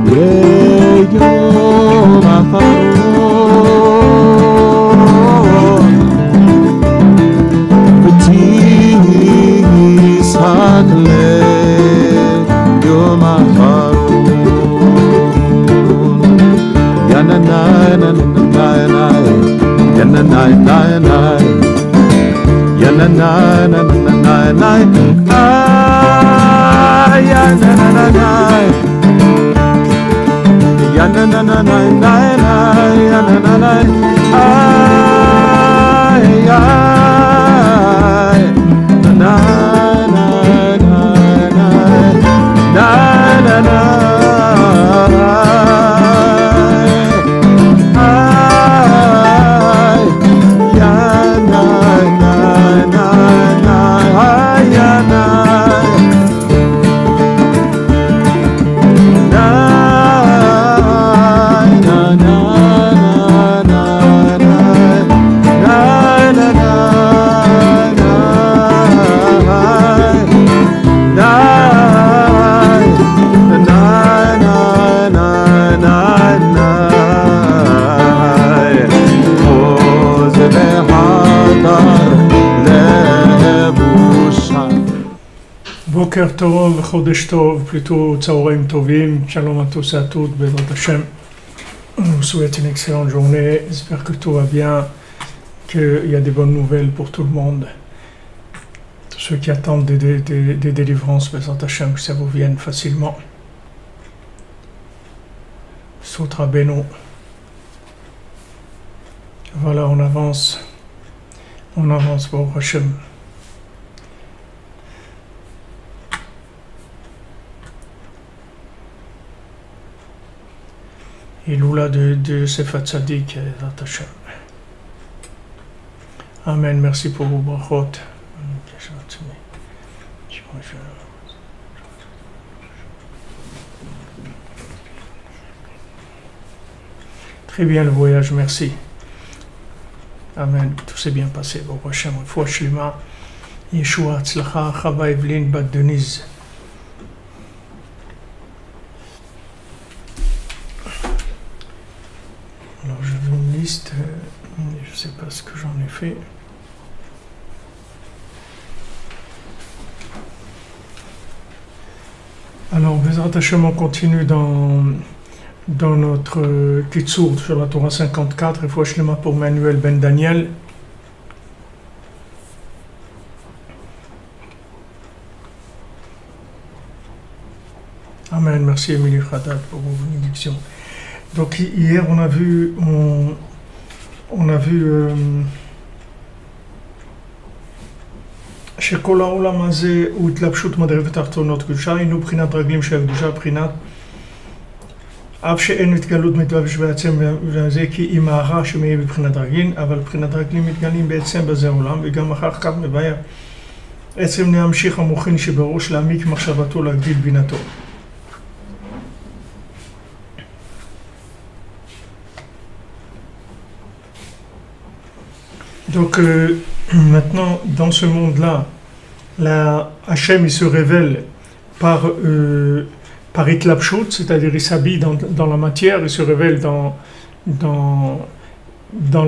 ביום האחרון ותשחק ליום האחרון יננאי נננאי יננאי נננאי יננאי נננאי יננאי ya na na na na na na ya na na na ay ay na na na na na na na na ay ya na na na na ay ya na Boker Tov, Chodesh Tov, plutôt Tzaorim Tovim, Shalom à tous et à toutes, Bezrat Hashem. On vous souhaite une excellente journée, j'espère que tout va bien, qu'il y a des bonnes nouvelles pour tout le monde. Tous ceux qui attendent des délivrances, Bezrat Hashem, que ça vous vienne facilement. Sotra Beno. Voilà, on avance pour Hashem. Et l'oula de Sefat Tzadik, Hashem. Amen, merci pour vos brachot. Très bien le voyage, merci. Amen, tout s'est bien passé. Bon, Hashem, Refoua Shlema, Yeshua, Tzlacha, Chava Evelyn, Bat Denise. Alors, j'avais une liste, je ne sais pas ce que j'en ai fait. Alors, Bezrat Hashem, on continue dans notre Kitsour sur la Torah 54, et Refoua Shlema pour Manuel Ben Daniel. Amen, merci Émilie Khaddad pour vos bénédictions. Donc hier on a vu שכל העולם הזה הוא התלבשות מדרגות תחתונות קדושה, הינו בחינת רגלים של הקדושה, בחינת אף שאין התגלות מתלבש בעצם בזה כי היא מהרה שמהיה בבחינת רגלים, אבל בחינת רגלים מתגלים בעצם בזה העולם, וגם אחר כך מבאר עצם להמשיך המוחין שבראש להעמיק מחשבתו להגדיל בינתו. Donc maintenant, dans ce monde-là, Hachem il se révèle par Itlapshut, c'est-à-dire il s'habille dans la matière, il se révèle dans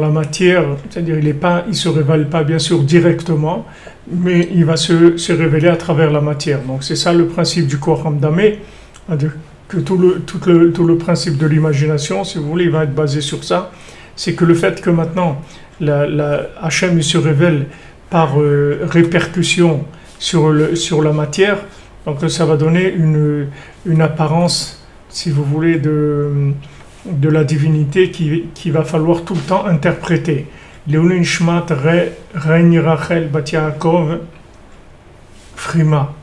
la matière, c'est-à-dire il ne se révèle pas bien sûr directement, mais il va se révéler à travers la matière. Donc c'est ça le principe du Koach Hamdameh, que tout le principe de l'imagination, si vous voulez, il va être basé sur ça. C'est que le fait que maintenant, Hachem il se révèle par répercussion sur la matière, donc ça va donner une apparence, si vous voulez, de la divinité qui va falloir tout le temps interpréter. Leulin Shmat Reini Rachel Bat Yaakov Frima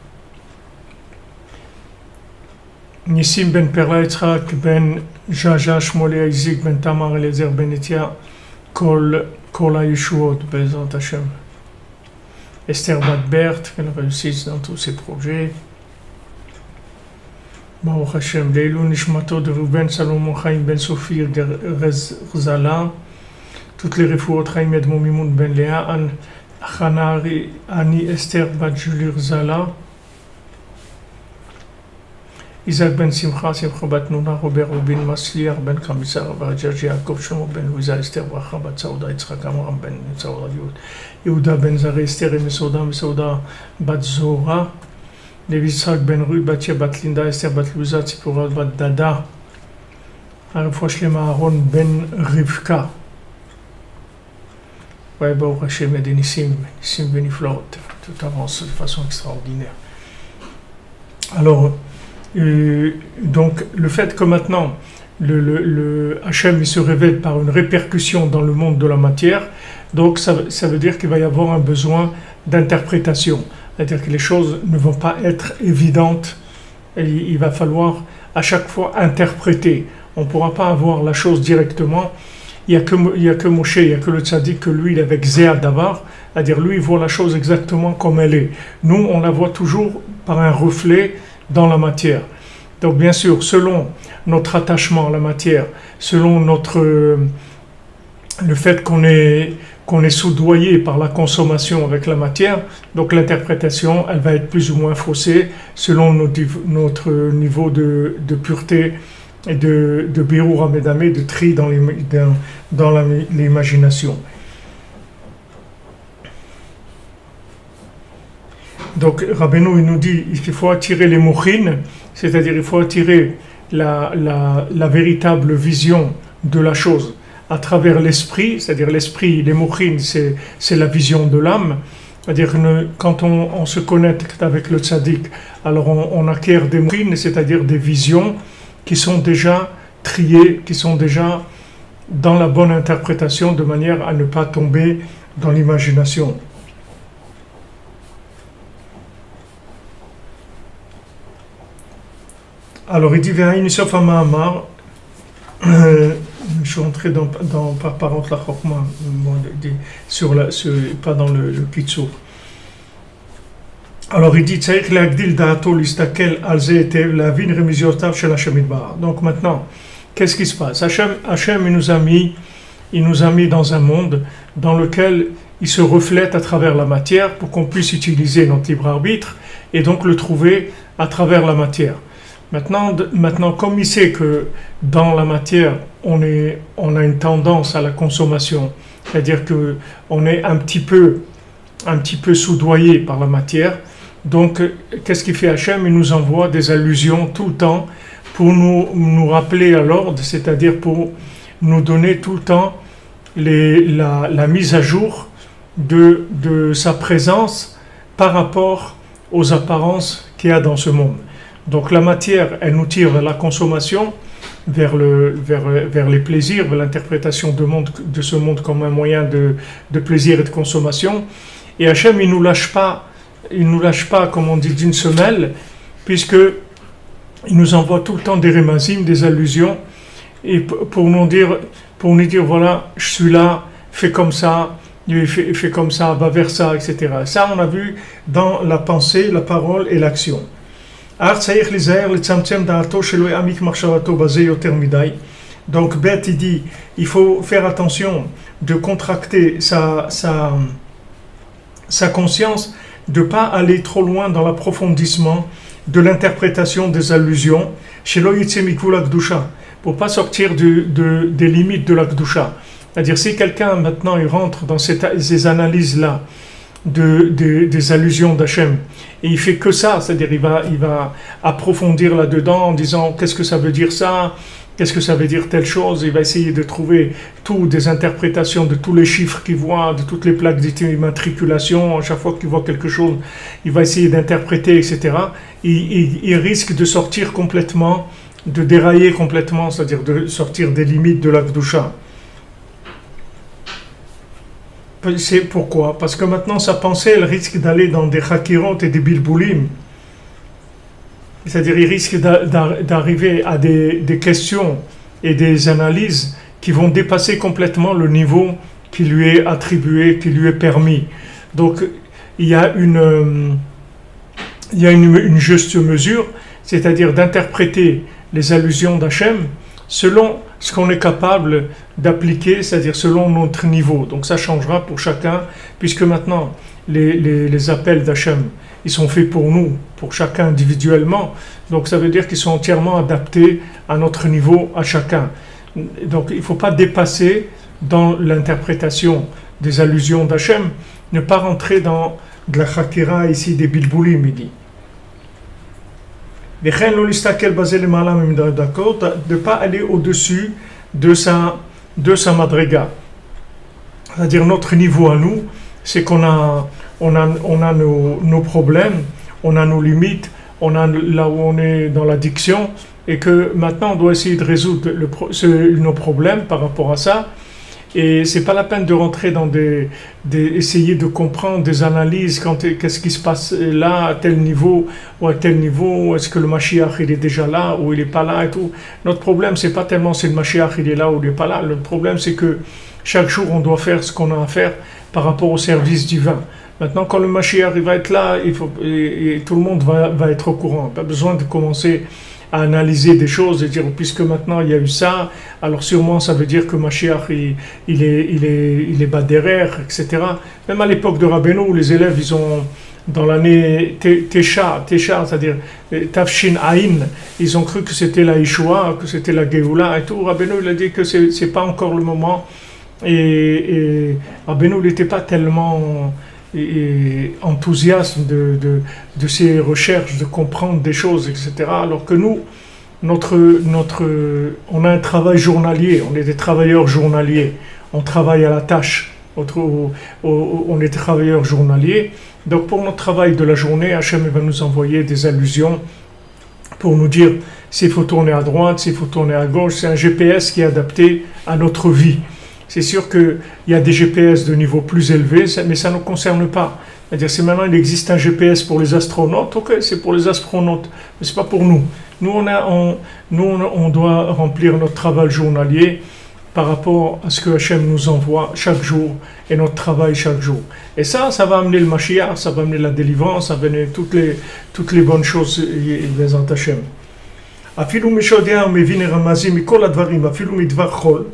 Nissim ben Perla Yitzhak ben Jaja Shmoleh Isaac ben Tamar Eliezer ben Etia Kol HaYeshuot Bezrat Hashem. Esther Bat Bert, qu'elle réussisse dans tous ses projets. Baruch Hashem. Leilou Nishmato de Ruben Salomon Chaim ben Sofir de Rezala. Toutes les refouot Chaim Edmond Mimoun ben Léa Hanari Ani Esther Bat Julie Rezala. Isaac ben Simcha, Simcha bat Nuna, Robert Rubin, Masliar ben Kamisar, Barajaj, Yaakov, Shlomo ben Louisa, Esther Bracha, bat Saouda, Yitzhak, Amram ben Saouda, Yehuda ben Zare, Esther et Mesouda, bat Zora, Levi Yitzhak ben Ru, Batia bat Linda, Esther bat Louisa, Tzipora bat Dada, Arifwa Shlema Aaron ben Rivka. Ouais, Baruch Hashem, et Nissim Beniflot, tout avance de façon extraordinaire. Alors, donc, le fait que maintenant, le Hachem il se révèle par une répercussion dans le monde de la matière, donc ça veut dire qu'il va y avoir un besoin d'interprétation. C'est-à-dire que les choses ne vont pas être évidentes, et il va falloir à chaque fois interpréter. On ne pourra pas avoir la chose directement. Il n'y a que Moshe, il n'y a que le tzaddik, que lui, il est avec Zéa Davar, c'est-à-dire lui, il voit la chose exactement comme elle est. Nous, on la voit toujours par un reflet dans la matière. Donc bien sûr, selon notre attachement à la matière, selon le fait qu'on est soudoyé par la consommation avec la matière, donc l'interprétation, elle va être plus ou moins faussée selon notre niveau de pureté et de Birur Amedamé, de tri dans l'imagination. Donc Rabbeinu il nous dit qu'il faut attirer les mouchines, c'est-à-dire il faut attirer la véritable vision de la chose à travers l'esprit, c'est-à-dire l'esprit, les mouchines, c'est la vision de l'âme. C'est-à-dire que quand on se connecte avec le tzaddik, alors on acquiert des mouchines, c'est-à-dire des visions qui sont déjà triées, qui sont déjà dans la bonne interprétation, de manière à ne pas tomber dans l'imagination. Alors il dit Ve'aïnissof Ama'amar, je suis entré par parente la Chokma, pas dans le Kitsur. Alors il dit donc maintenant, qu'est-ce qui se passe? Hachem il nous a mis dans un monde dans lequel il se reflète à travers la matière pour qu'on puisse utiliser notre libre arbitre et donc le trouver à travers la matière. Maintenant, comme il sait que dans la matière, on a une tendance à la consommation, c'est-à-dire qu'on est un petit peu soudoyé par la matière. Donc, qu'est-ce qu'il fait Hachem? Il nous envoie des allusions tout le temps pour nous rappeler à l'ordre, c'est-à-dire pour nous donner tout le temps la mise à jour de sa présence par rapport aux apparences qu'il y a dans ce monde. Donc la matière, elle nous tire vers la consommation, vers les plaisirs, vers l'interprétation de ce monde comme un moyen de plaisir et de consommation. Et Hachem, il nous lâche pas, comme on dit, d'une semelle, puisque il nous envoie tout le temps des rémazim, des allusions, et pour nous dire voilà, je suis là, fais comme ça, fais comme ça, va vers ça, etc. Ça, on a vu dans la pensée, la parole et l'action. Donc Beth il dit il faut faire attention de contracter sa conscience, de ne pas aller trop loin dans l'approfondissement de l'interprétation des allusions pour ne pas sortir des limites de la Kedusha. C'est-à-dire si quelqu'un maintenant il rentre dans ces analyses-là des allusions d'Hachem, et il fait que ça, c'est-à-dire il va approfondir là-dedans en disant qu'est-ce que ça veut dire ça, qu'est-ce que ça veut dire telle chose, il va essayer de trouver des interprétations de tous les chiffres qu'il voit, de toutes les plaques d'immatriculation, à chaque fois qu'il voit quelque chose, il va essayer d'interpréter, etc. Il risque de sortir complètement, de dérailler complètement, c'est-à-dire de sortir des limites de la Kedusha. C'est pourquoi? Parce que maintenant sa pensée, elle risque d'aller dans des chakirot et des bilboulim. C'est-à-dire il risque d'arriver à des questions et des analyses qui vont dépasser complètement le niveau qui lui est attribué, qui lui est permis. Donc il y a une juste mesure, c'est-à-dire d'interpréter les allusions d'Hachem selon ce qu'on est capable d'appliquer, c'est-à-dire selon notre niveau. Donc ça changera pour chacun, puisque maintenant les appels d'Hachem, ils sont faits pour nous, pour chacun individuellement. Donc ça veut dire qu'ils sont entièrement adaptés à notre niveau, à chacun. Donc il ne faut pas dépasser dans l'interprétation des allusions d'Hachem, ne pas rentrer dans de la chakira ici des bilboulim, il dit. D'accord, de ne pas aller au-dessus de sa madriga. C'est-à-dire notre niveau à nous, c'est qu'on a nos problèmes, on a nos limites, on a là où on est dans l'addiction, et que maintenant on doit essayer de résoudre nos problèmes par rapport à ça. Et c'est pas la peine de rentrer dans essayer de comprendre des analyses, qu'est-ce qui se passe là, à tel niveau, ou à tel niveau, est-ce que le Mashiach il est déjà là, ou il est pas là et tout. Notre problème, c'est pas tellement si le Mashiach il est là ou il est pas là, le problème c'est que chaque jour on doit faire ce qu'on a à faire par rapport au service divin. Maintenant, quand le Mashiach il va être là, et tout le monde va être au courant. Pas besoin de commencer à analyser des choses et dire puisque maintenant il y a eu ça, alors sûrement ça veut dire que Mashiach il est bas derrière, etc. Même à l'époque de Rabbeinu, les élèves ils ont dans l'année Tesha, c'est-à-dire Tafshin Aïn, ils ont cru que c'était la Yeshua, que c'était la Géoula et tout. Rabbeinu il a dit que c'est pas encore le moment et Rabbeinu il n'était pas tellement enthousiaste de ces recherches, de comprendre des choses, etc. Alors que nous, on a un travail journalier, on est des travailleurs journaliers, on travaille à la tâche, on est des travailleurs journaliers. Donc pour notre travail de la journée, Hachem va nous envoyer des allusions pour nous dire s'il faut tourner à droite, s'il faut tourner à gauche. C'est un GPS qui est adapté à notre vie. C'est sûr qu'il y a des GPS de niveau plus élevé, mais ça ne nous concerne pas. C'est-à-dire, si maintenant il existe un GPS pour les astronautes, ok, c'est pour les astronautes, mais ce n'est pas pour nous. Nous, on doit remplir notre travail journalier par rapport à ce que Hachem nous envoie chaque jour et notre travail chaque jour. Et ça va amener le Mashiach, ça va amener la délivrance, ça va amener toutes les bonnes choses, les Hachem. Afilu mishodea mevin ramazim mikol advarim, afilu midvar chol.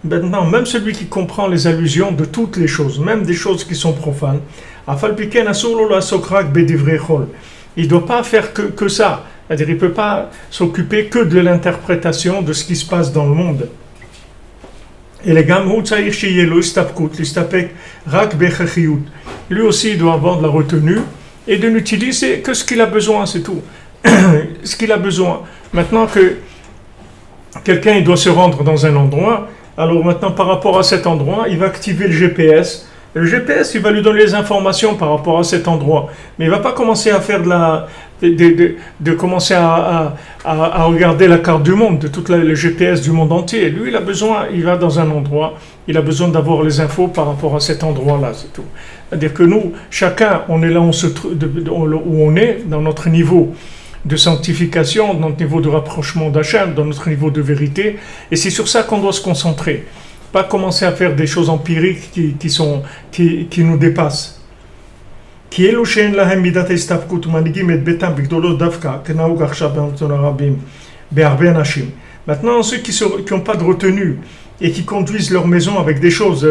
Maintenant, même celui qui comprend les allusions de toutes les choses, même des choses qui sont profanes, il ne doit pas faire que ça. C'est-à-dire, il ne peut pas s'occuper que de l'interprétation de ce qui se passe dans le monde. Et les gars, lui aussi, il doit avoir de la retenue et de n'utiliser que ce qu'il a besoin, c'est tout. Ce qu'il a besoin. Maintenant que quelqu'un il doit se rendre dans un endroit, alors maintenant, par rapport à cet endroit, il va activer le GPS. Et le GPS, il va lui donner les informations par rapport à cet endroit. Mais il ne va pas commencer à faire commencer à regarder la carte du monde, de tout le GPS du monde entier. Lui, il a besoin, il va dans un endroit, il a besoin d'avoir les infos par rapport à cet endroit-là, c'est tout. C'est-à-dire que nous, chacun, on est là où on est, dans notre niveau de sanctification, dans notre niveau de rapprochement d'Hachem, dans notre niveau de vérité, et c'est sur ça qu'on doit se concentrer. Pas commencer à faire des choses empiriques qui nous dépassent. Maintenant, ceux qui n'ont pas de retenue et qui conduisent leur maison avec des choses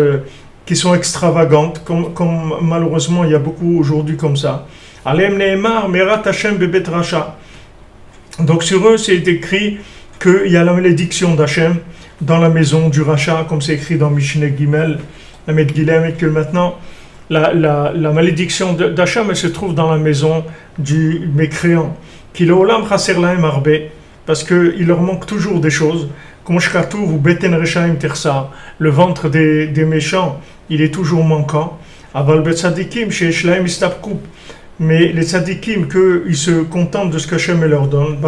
qui sont extravagantes, comme malheureusement il y a beaucoup aujourd'hui comme ça. Donc sur eux, c'est écrit qu'il y a la malédiction d'Hachem dans la maison du rachat, comme c'est écrit dans Mishneh Gimel, la Medgilem, et que maintenant, la malédiction d'Hachem, elle se trouve dans la maison du mécréant. Parce qu'il leur manque toujours des choses. Le ventre des méchants, il est toujours manquant. Mais les tzadikim, ils se contentent de ce qu'Hachem leur donne.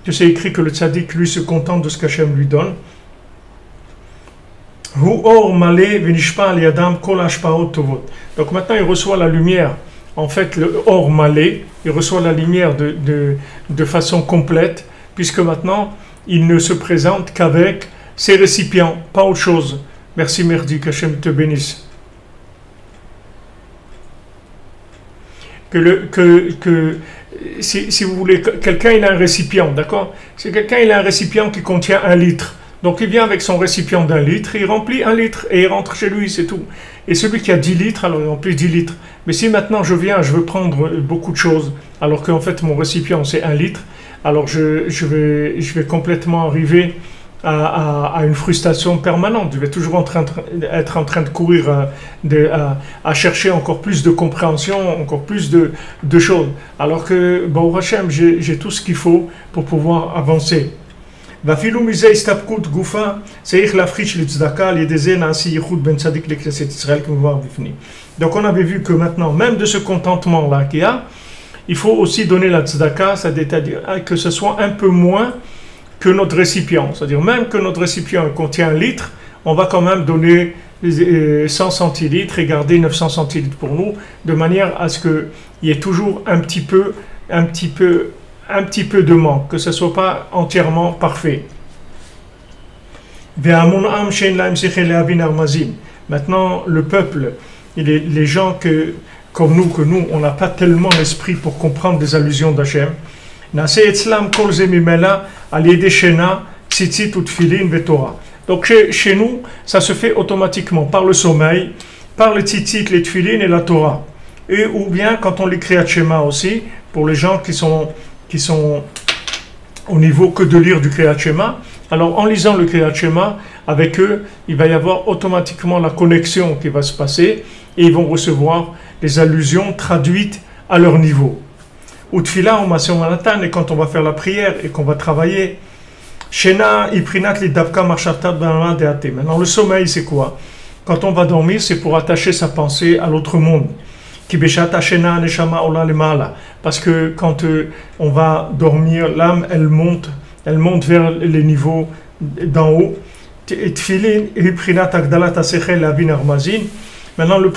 Que c'est écrit que le tzadik, lui, se contente de ce qu'Hachem lui donne. Donc maintenant, il reçoit la lumière. En fait, le or malé, il reçoit la lumière de façon complète, puisque maintenant, il ne se présente qu'avec ses récipients, pas autre chose. Merci, Merdi, qu'Hachem te bénisse. Si vous voulez, quelqu'un il a un récipient, d'accord? Si quelqu'un il a un récipient qui contient 1 litre, Donc il vient avec son récipient d'1 litre, il remplit 1 litre et il rentre chez lui, c'est tout. Et celui qui a 10 litres, alors il remplit 10 litres. Mais si maintenant je viens, je veux prendre beaucoup de choses, alors qu'en fait mon récipient c'est 1 litre, alors je vais complètement arriver à une frustration permanente. Je vais toujours être en train de courir, à chercher encore plus de compréhension, encore plus de choses. Alors que, bon, Hachem, j'ai tout ce qu'il faut pour pouvoir avancer. Donc on avait vu que maintenant, même de ce contentement-là qu'il y a, il faut aussi donner la tzedaka, c'est-à-dire que ce soit un peu moins que notre récipient. C'est-à-dire même que notre récipient contient 1 litre, on va quand même donner 100 centilitres et garder 900 centilitres pour nous, de manière à ce qu'il y ait toujours un petit peu de manque, que ce ne soit pas entièrement parfait. Maintenant, le peuple, les gens comme nous, on n'a pas tellement l'esprit pour comprendre des allusions d'Hachem. Donc chez nous, ça se fait automatiquement par le sommeil, par les tzitzit, les tfilin et la Torah. Et ou bien quand on lit Kriyat Shema aussi, pour les gens qui sont au niveau que de lire du Kriyat Shema. Alors en lisant le Kriyat Shema, avec eux, il va y avoir automatiquement la connexion qui va se passer et ils vont recevoir les allusions traduites à leur niveau. Ou tfila ou masion manatan, et quand on va faire la prière et qu'on va travailler, shena iprinat li davka marchatat banana deate. Maintenant le sommeil c'est quoi? Quand on va dormir, c'est pour attacher sa pensée à l'autre monde. Parce que quand on va dormir, l'âme elle monte vers les niveaux d'en haut. Maintenant le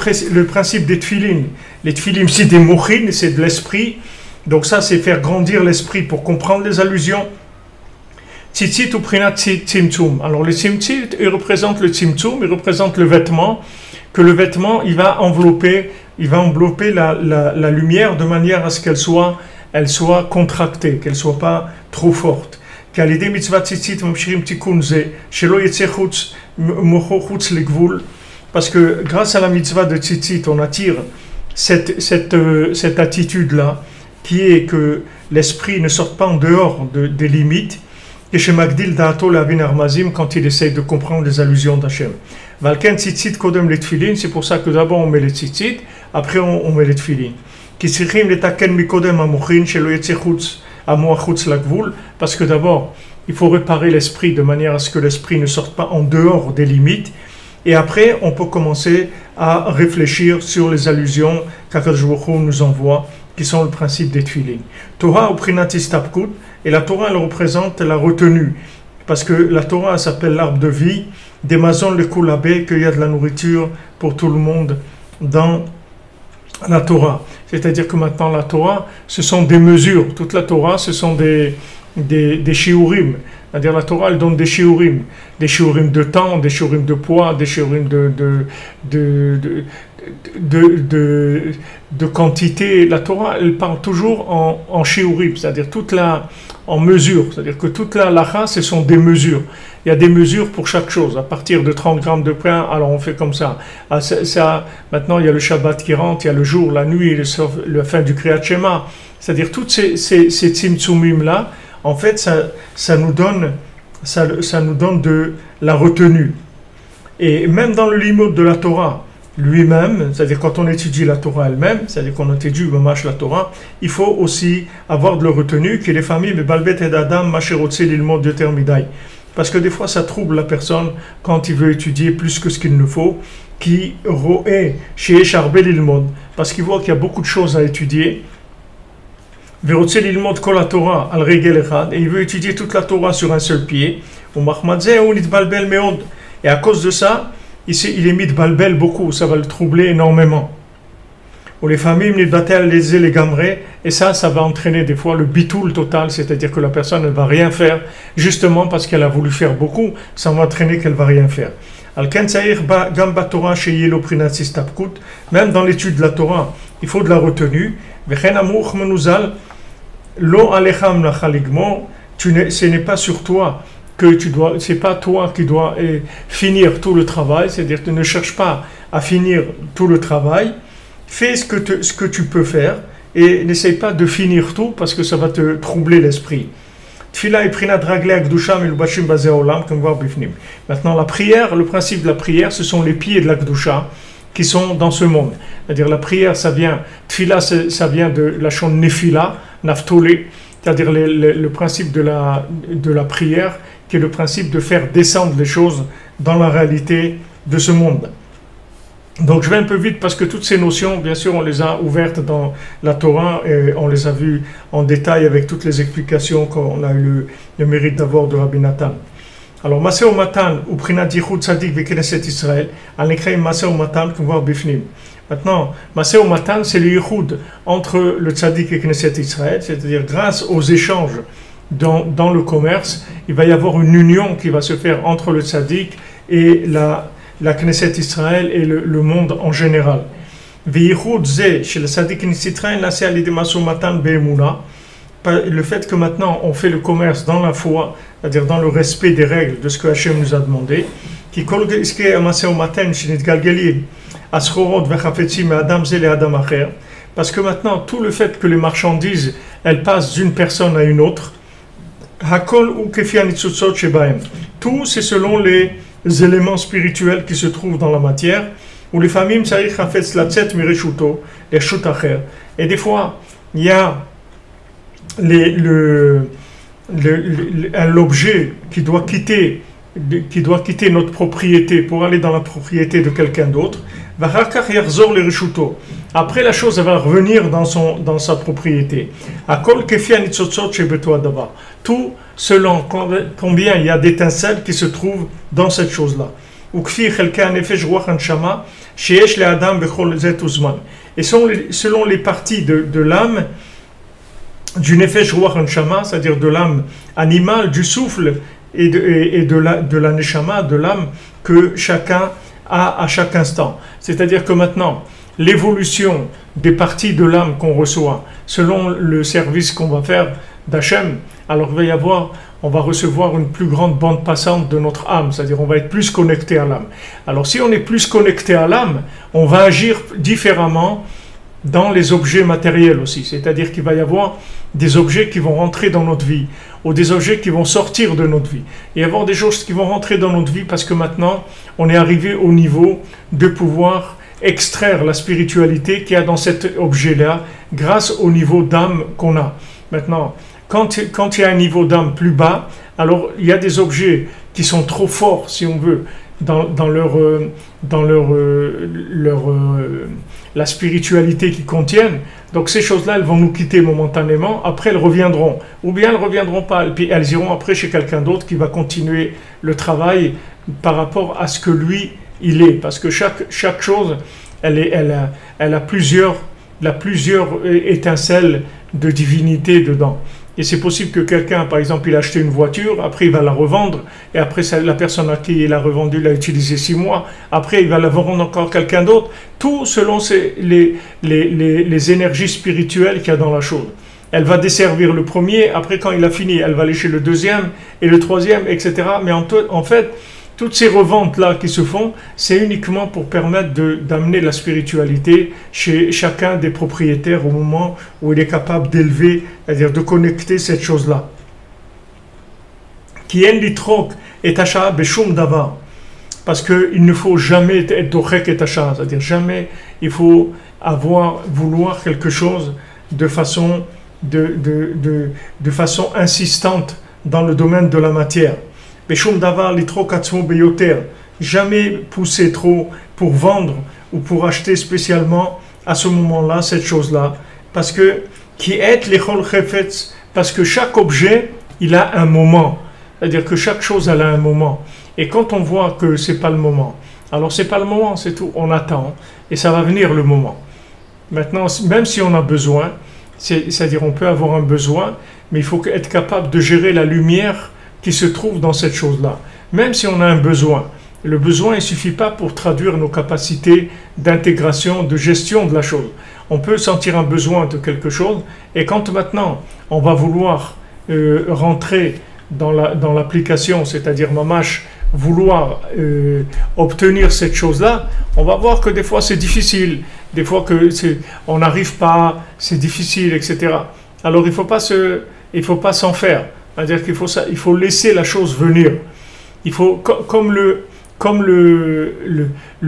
principe des tfilin, les tfilin c'est des mochin, c'est de l'esprit. Donc ça c'est faire grandir l'esprit pour comprendre les allusions. Tzitzit ou prinat tzimtzum. Alors le tzimtzit, il représente le tzimtzum, il représente le vêtement, que le vêtement il va envelopper la lumière de manière à ce qu'elle soit contractée, qu'elle soit pas trop forte. Parce que grâce à la mitzvah de tzitzit, on attire cette attitude-là, qui est que l'esprit ne sorte pas en dehors des limites, et chez Magdil Da'ato Lavin Armazim, quand il essaye de comprendre les allusions d'Hachem. Valken tzitzit kodem les tfilin, c'est pour ça que d'abord on met les tzitzit, après on met les tfilin. Kisrichim le taken mikodem amochin, shelo yetzechutz amoachutz lagvul, parce que d'abord il faut réparer l'esprit de manière à ce que l'esprit ne sorte pas en dehors des limites, et après on peut commencer à réfléchir sur les allusions qu'Akadosh Baruch Hu nous envoie, qui sont le principe des tfilin. Torah ou prinatis tapkut, et la Torah elle représente la retenue, parce que la Torah s'appelle l'arbre de vie, des mazon le koulabé, qu'il y a de la nourriture pour tout le monde dans la Torah. C'est-à-dire que maintenant la Torah, ce sont des mesures. Toute la Torah, ce sont des shiurim. C'est-à-dire la Torah, elle donne des shiurim de temps, des shiurim de poids, des shiurim de quantité. La Torah, elle parle toujours en shiurim, c'est-à-dire en mesure. C'est-à-dire que toute la halakha, ce sont des mesures. Il y a des mesures pour chaque chose. À partir de 30 grammes de pain, alors on fait comme ça. Maintenant, il y a le Shabbat qui rentre, il y a le jour, la nuit, la fin du Kriyat Shema. C'est-à-dire toutes ces tzimtzumim-là, en fait, ça nous donne de la retenue. Et même dans le limud de la Torah, lui-même, c'est-à-dire quand on étudie la Torah elle-même, c'est-à-dire qu'on étudie Mamash la Torah, il faut aussi avoir de la retenue, que les familles, Balbet et Adam, Macherotse, l'ilmod de Termidaï. Parce que des fois, ça trouble la personne quand il veut étudier plus que ce qu'il ne faut, qui roé chez Echarbe l'ilmod, parce qu'il voit qu'il y a beaucoup de choses à étudier. Verotse l'ilmod kol la Torah al regel echad, et il veut étudier toute la Torah sur un seul pied. Ou Mahmadze ou Nitbalbel meod. Et à cause de ça, il est mis de balbel beaucoup, ça va le troubler énormément. Ou les familles, les gamrés, et ça va entraîner des fois le bitoul total, c'est-à-dire que la personne ne va rien faire, justement parce qu'elle a voulu faire beaucoup, ça va entraîner qu'elle ne va rien faire. Même dans l'étude de la Torah, il faut de la retenue. Ce n'est pas sur toi que tu dois, c'est pas toi qui dois finir tout le travail, c'est-à-dire tu ne cherches pas à finir tout le travail, fais ce que tu peux faire et n'essaye pas de finir tout parce que ça va te troubler l'esprit. Maintenant, la prière, le principe de la prière, ce sont les pieds de la Gdusha qui sont dans ce monde. C'est-à-dire la prière, ça vient, Tfila, ça vient de la chon Nefila, Naftolé, c'est-à-dire le principe de la prière, qui est le principe de faire descendre les choses dans la réalité de ce monde. Donc je vais un peu vite parce que toutes ces notions, bien sûr, on les a ouvertes dans la Torah et on les a vues en détail avec toutes les explications qu'on a eu le mérite d'avoir de Rabbi Nathan. Alors, Maseo Matan, ou Prinat Yichud Tzadik V'Knesset Israël, on écrit Maseo Matan qu'on voit Bifnim. Maintenant, Maseo Matan, c'est le Yichud entre le Tzadik et Knesset Israël, c'est-à-dire grâce aux échanges dans le commerce, il va y avoir une union qui va se faire entre le Tzadik et la Knesset Israël et le monde en général. Le fait que maintenant on fait le commerce dans la foi, c'est-à-dire dans le respect des règles de ce que Hachem nous a demandé, parce que maintenant tout le fait que les marchandises elles passent d'une personne à une autre, tout c'est selon les éléments spirituels qui se trouvent dans la matière, où les familles et des fois il y a l'objet qui doit quitter notre propriété pour aller dans la propriété de quelqu'un d'autre. Après la chose elle va revenir dans sa propriété. Tout selon combien il y a d'étincelles qui se trouvent dans cette chose-là. Et selon les parties de l'âme, du nefesh ruach neshama, c'est-à-dire de l'âme animale, du souffle et de la neshama, de l'âme que chacun a à chaque instant. C'est-à-dire que maintenant, l'évolution des parties de l'âme qu'on reçoit, selon le service qu'on va faire d'Hachem, alors on va recevoir une plus grande bande passante de notre âme, c'est-à-dire on va être plus connecté à l'âme. Alors si on est plus connecté à l'âme, on va agir différemment dans les objets matériels aussi, c'est-à-dire qu'il va y avoir des objets qui vont rentrer dans notre vie ou des objets qui vont sortir de notre vie. Il va y avoir des choses qui vont rentrer dans notre vie parce que maintenant on est arrivé au niveau de pouvoir extraire la spiritualité qu'il y a dans cet objet-là grâce au niveau d'âme qu'on a. Maintenant, quand il y a un niveau d'âme plus bas, alors il y a des objets qui sont trop forts, si on veut, dans la spiritualité qu'ils contiennent. Donc ces choses-là, elles vont nous quitter momentanément, après elles reviendront. Ou bien elles ne reviendront pas, et puis elles iront après chez quelqu'un d'autre qui va continuer le travail par rapport à ce que lui, il est. Parce que chaque chose, elle a plusieurs étincelles de divinité dedans. Et c'est possible que quelqu'un, par exemple, il a acheté une voiture, après il va la revendre, et après la personne à qui il a revendu l'a utilisée 6 mois, après il va la vendre encore quelqu'un d'autre, tout selon les énergies spirituelles qu'il y a dans la chose. Elle va desservir le premier, après quand il a fini, elle va aller chez le deuxième, et le troisième, etc. Mais en fait, toutes ces reventes-là qui se font, c'est uniquement pour permettre d'amener la spiritualité chez chacun des propriétaires au moment où il est capable d'élever, c'est-à-dire de connecter cette chose-là. Qui en litrok et achat beshum davar. Parce qu'il ne faut jamais être dorek et achat, c'est-à-dire jamais il faut vouloir quelque chose de façon insistante dans le domaine de la matière. Beshum davar litrok atzmo beyoter, jamais pousser trop pour vendre ou pour acheter spécialement à ce moment-là cette chose-là, parce que qui est lechol chefetz, parce que chaque objet il a un moment, c'est-à-dire que chaque chose elle a un moment, et quand on voit que c'est pas le moment, alors c'est pas le moment, c'est tout, on attend et ça va venir le moment. Maintenant, même si on a besoin, c'est-à-dire on peut avoir un besoin, mais il faut être capable de gérer la lumière qui se trouve dans cette chose-là. Même si on a un besoin, le besoin ne suffit pas pour traduire nos capacités d'intégration, de gestion de la chose. On peut sentir un besoin de quelque chose, et quand maintenant on va vouloir rentrer dans l'application, c'est-à-dire mamash, vouloir obtenir cette chose-là, on va voir que des fois c'est difficile, des fois que on n'arrive pas, c'est difficile, etc. Alors il faut pas s'en faire. C'est-à-dire il faut laisser la chose venir. Il faut, comme le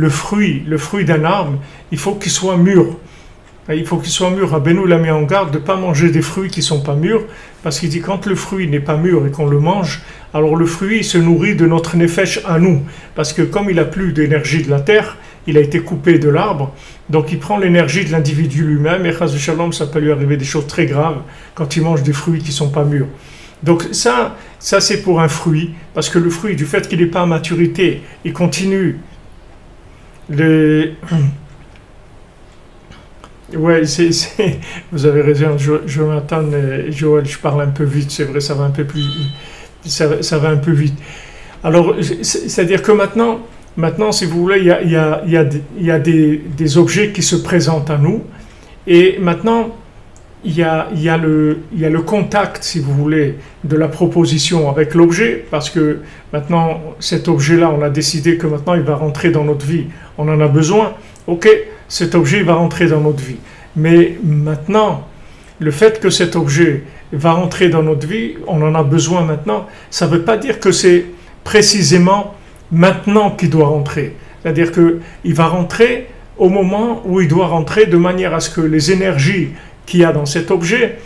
fruit d'un arbre, il faut qu'il soit mûr. Il faut qu'il soit mûr. Rabbeinu l'a mis en garde de ne pas manger des fruits qui ne sont pas mûrs, parce qu'il dit quand le fruit n'est pas mûr et qu'on le mange, alors le fruit se nourrit de notre nefesh à nous, parce que comme il n'a plus d'énergie de la terre, il a été coupé de l'arbre, donc il prend l'énergie de l'individu lui-même, et chas v'shalom, ça peut lui arriver des choses très graves quand il mange des fruits qui ne sont pas mûrs. Donc ça c'est pour un fruit, parce que le fruit, du fait qu'il n'est pas à maturité, il continue Ouais, vous avez raison, Jonathan et Joël, je parle un peu vite, c'est vrai, ça va un peu un peu vite. Alors, c'est-à-dire que maintenant, si vous voulez, il y a des objets qui se présentent à nous, et maintenant, il y a le contact, si vous voulez, de la proposition avec l'objet, parce que maintenant, cet objet-là, on a décidé que maintenant, il va rentrer dans notre vie, on en a besoin, ok, cet objet va rentrer dans notre vie. Mais maintenant, le fait que cet objet va rentrer dans notre vie, on en a besoin maintenant, ça ne veut pas dire que c'est précisément maintenant qu'il doit rentrer. C'est-à-dire qu'il va rentrer au moment où il doit rentrer, de manière à ce que les énergies qu'il y a dans cet objet,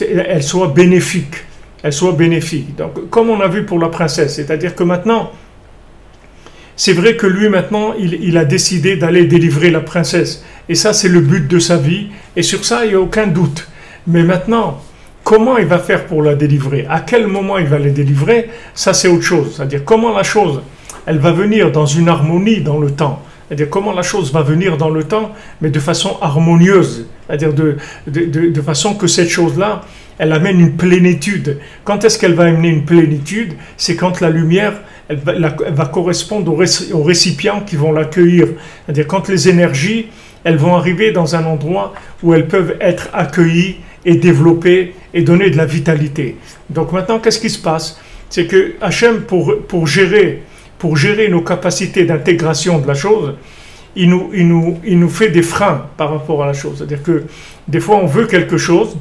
elles soient bénéfiques. Elles soient bénéfiques. Donc, comme on a vu pour la princesse, c'est-à-dire que maintenant, c'est vrai que lui, maintenant, il a décidé d'aller délivrer la princesse. Et ça, c'est le but de sa vie. Et sur ça, il n'y a aucun doute. Mais maintenant, comment il va faire pour la délivrer? À quel moment il va la délivrer? Ça, c'est autre chose. C'est-à-dire comment la chose, elle va venir dans une harmonie dans le temps. C'est-à-dire comment la chose va venir dans le temps, mais de façon harmonieuse. C'est-à-dire de façon que cette chose-là, elle amène une plénitude. Quand est-ce qu'elle va amener une plénitude? C'est quand la lumière, elle va correspondre aux récipients qui vont l'accueillir. C'est-à-dire quand les énergies, elles vont arriver dans un endroit où elles peuvent être accueillies et développées et donner de la vitalité. Donc maintenant, qu'est-ce qui se passe? C'est que Hachem, pour gérer nos capacités d'intégration de la chose, il nous fait des freins par rapport à la chose. C'est-à-dire que des fois, on veut quelque chose,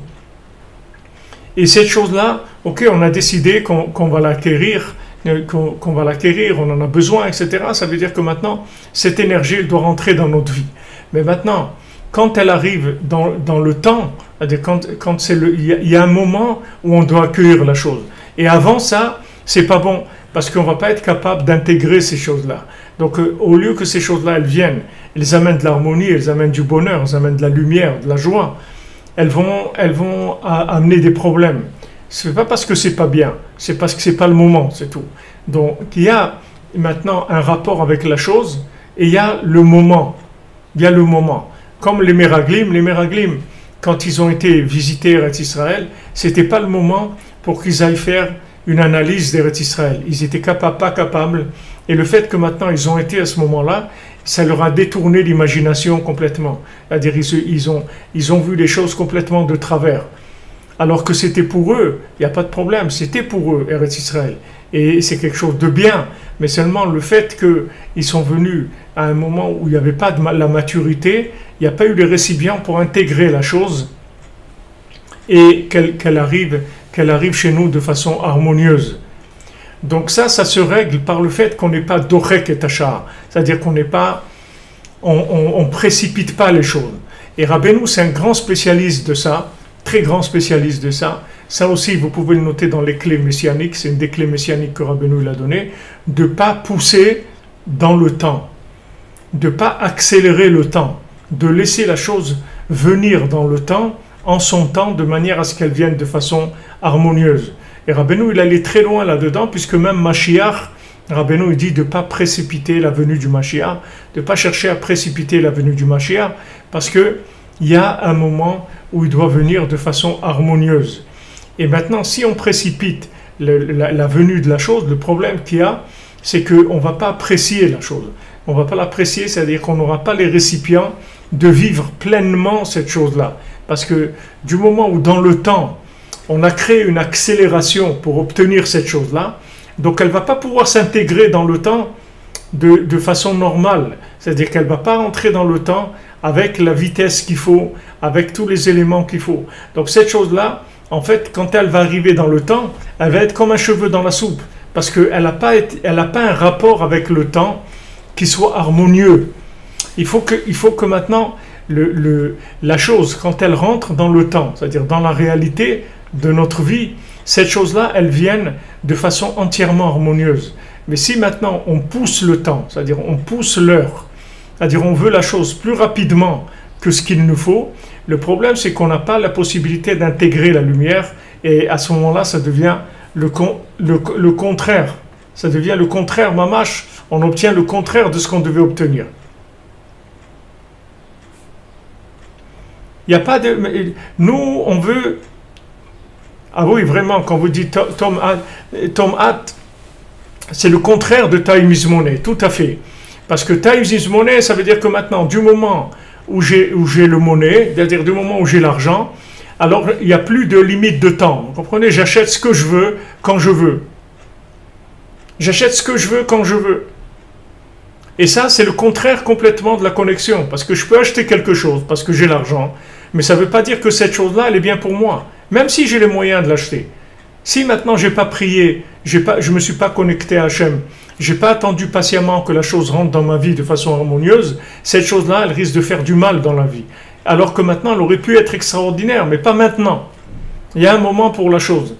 et cette chose-là, ok, on a décidé qu'on va l'acquérir, on en a besoin, etc. Ça veut dire que maintenant, cette énergie, elle doit rentrer dans notre vie. Mais maintenant, quand elle arrive dans le temps, c'est-à-dire il y a un moment où on doit accueillir la chose. Et avant ça, c'est pas bon, parce qu'on ne va pas être capable d'intégrer ces choses-là. Donc, au lieu que ces choses-là, elles viennent, elles amènent de l'harmonie, elles amènent du bonheur, elles amènent de la lumière, de la joie, elles vont amener des problèmes. Ce n'est pas parce que c'est pas bien, c'est parce que c'est pas le moment, c'est tout. Donc, il y a maintenant un rapport avec la chose, et il y a le moment. Il y a le moment. Comme les Meraglim, quand ils ont été visités Eretz Israël, c'était pas le moment pour qu'ils aillent faire une analyse d'Eretz Israël. Ils étaient pas capables. Et le fait que maintenant ils ont été à ce moment-là, ça leur a détourné l'imagination complètement. C'est-à-dire ils ont vu les choses complètement de travers. Alors que c'était pour eux, il n'y a pas de problème, c'était pour eux, Eretz Israël. Et c'est quelque chose de bien, mais seulement le fait qu'ils sont venus à un moment où il n'y avait pas de la maturité, il n'y a pas eu les récipients pour intégrer la chose et qu'elle arrive chez nous de façon harmonieuse. Donc ça se règle par le fait qu'on n'est pas dorek et tachar, c'est-à-dire qu'on n'est pas, on précipite pas les choses. Et Rabbeinu, c'est un grand spécialiste de ça, très grand spécialiste de ça. Ça aussi, vous pouvez le noter dans les clés messianiques, c'est une des clés messianiques que Rabbeinu l'a donné, de ne pas pousser dans le temps, de ne pas accélérer le temps, de laisser la chose venir dans le temps, en son temps, de manière à ce qu'elle vienne de façon harmonieuse. Et Rabbeinu, il allait très loin là-dedans, puisque même Mashiach, Rabbeinu, il dit de ne pas précipiter la venue du Mashiach, de ne pas chercher à précipiter la venue du Mashiach, parce qu'il y a un moment où il doit venir de façon harmonieuse. Et maintenant, si on précipite la venue de la chose, le problème qu'il y a, c'est qu'on ne va pas apprécier la chose. On ne va pas l'apprécier, c'est-à-dire qu'on n'aura pas les récipients de vivre pleinement cette chose-là. Parce que du moment où dans le temps, on a créé une accélération pour obtenir cette chose-là, donc elle ne va pas pouvoir s'intégrer dans le temps de façon normale. C'est-à-dire qu'elle ne va pas rentrer dans le temps avec la vitesse qu'il faut, avec tous les éléments qu'il faut. Donc cette chose-là, en fait, quand elle va arriver dans le temps, elle va être comme un cheveu dans la soupe, parce qu'elle n'a pas, un rapport avec le temps qui soit harmonieux. Il faut que maintenant, la chose, quand elle rentre dans le temps, c'est-à-dire dans la réalité de notre vie, cette chose-là, elle vienne de façon entièrement harmonieuse. Mais si maintenant on pousse le temps, c'est-à-dire on pousse l'heure, c'est-à-dire on veut la chose plus rapidement que ce qu'il nous faut, le problème c'est qu'on n'a pas la possibilité d'intégrer la lumière, et à ce moment-là ça devient le contraire. Ça devient le contraire, mamache, on obtient le contraire de ce qu'on devait obtenir. Il n'y a pas de... Nous, on veut... Ah oui, vraiment, quand vous dites Tom Hat, c'est le contraire de time is money, tout à fait. Parce que time is money, ça veut dire que maintenant, du moment où j'ai le monnaie, c'est-à-dire du moment où j'ai l'argent, alors il n'y a plus de limite de temps. Vous comprenez? J'achète ce que je veux, quand je veux. J'achète ce que je veux, quand je veux. Et ça, c'est le contraire complètement de la connexion. Parce que je peux acheter quelque chose, parce que j'ai l'argent, mais ça ne veut pas dire que cette chose-là, elle est bien pour moi. Même si j'ai les moyens de l'acheter. Si maintenant je n'ai pas prié, je ne me suis pas connecté à Hachem, je n'ai pas attendu patiemment que la chose rentre dans ma vie de façon harmonieuse, cette chose-là, elle risque de faire du mal dans la vie. Alors que maintenant, elle aurait pu être extraordinaire, mais pas maintenant. Il y a un moment pour la chose.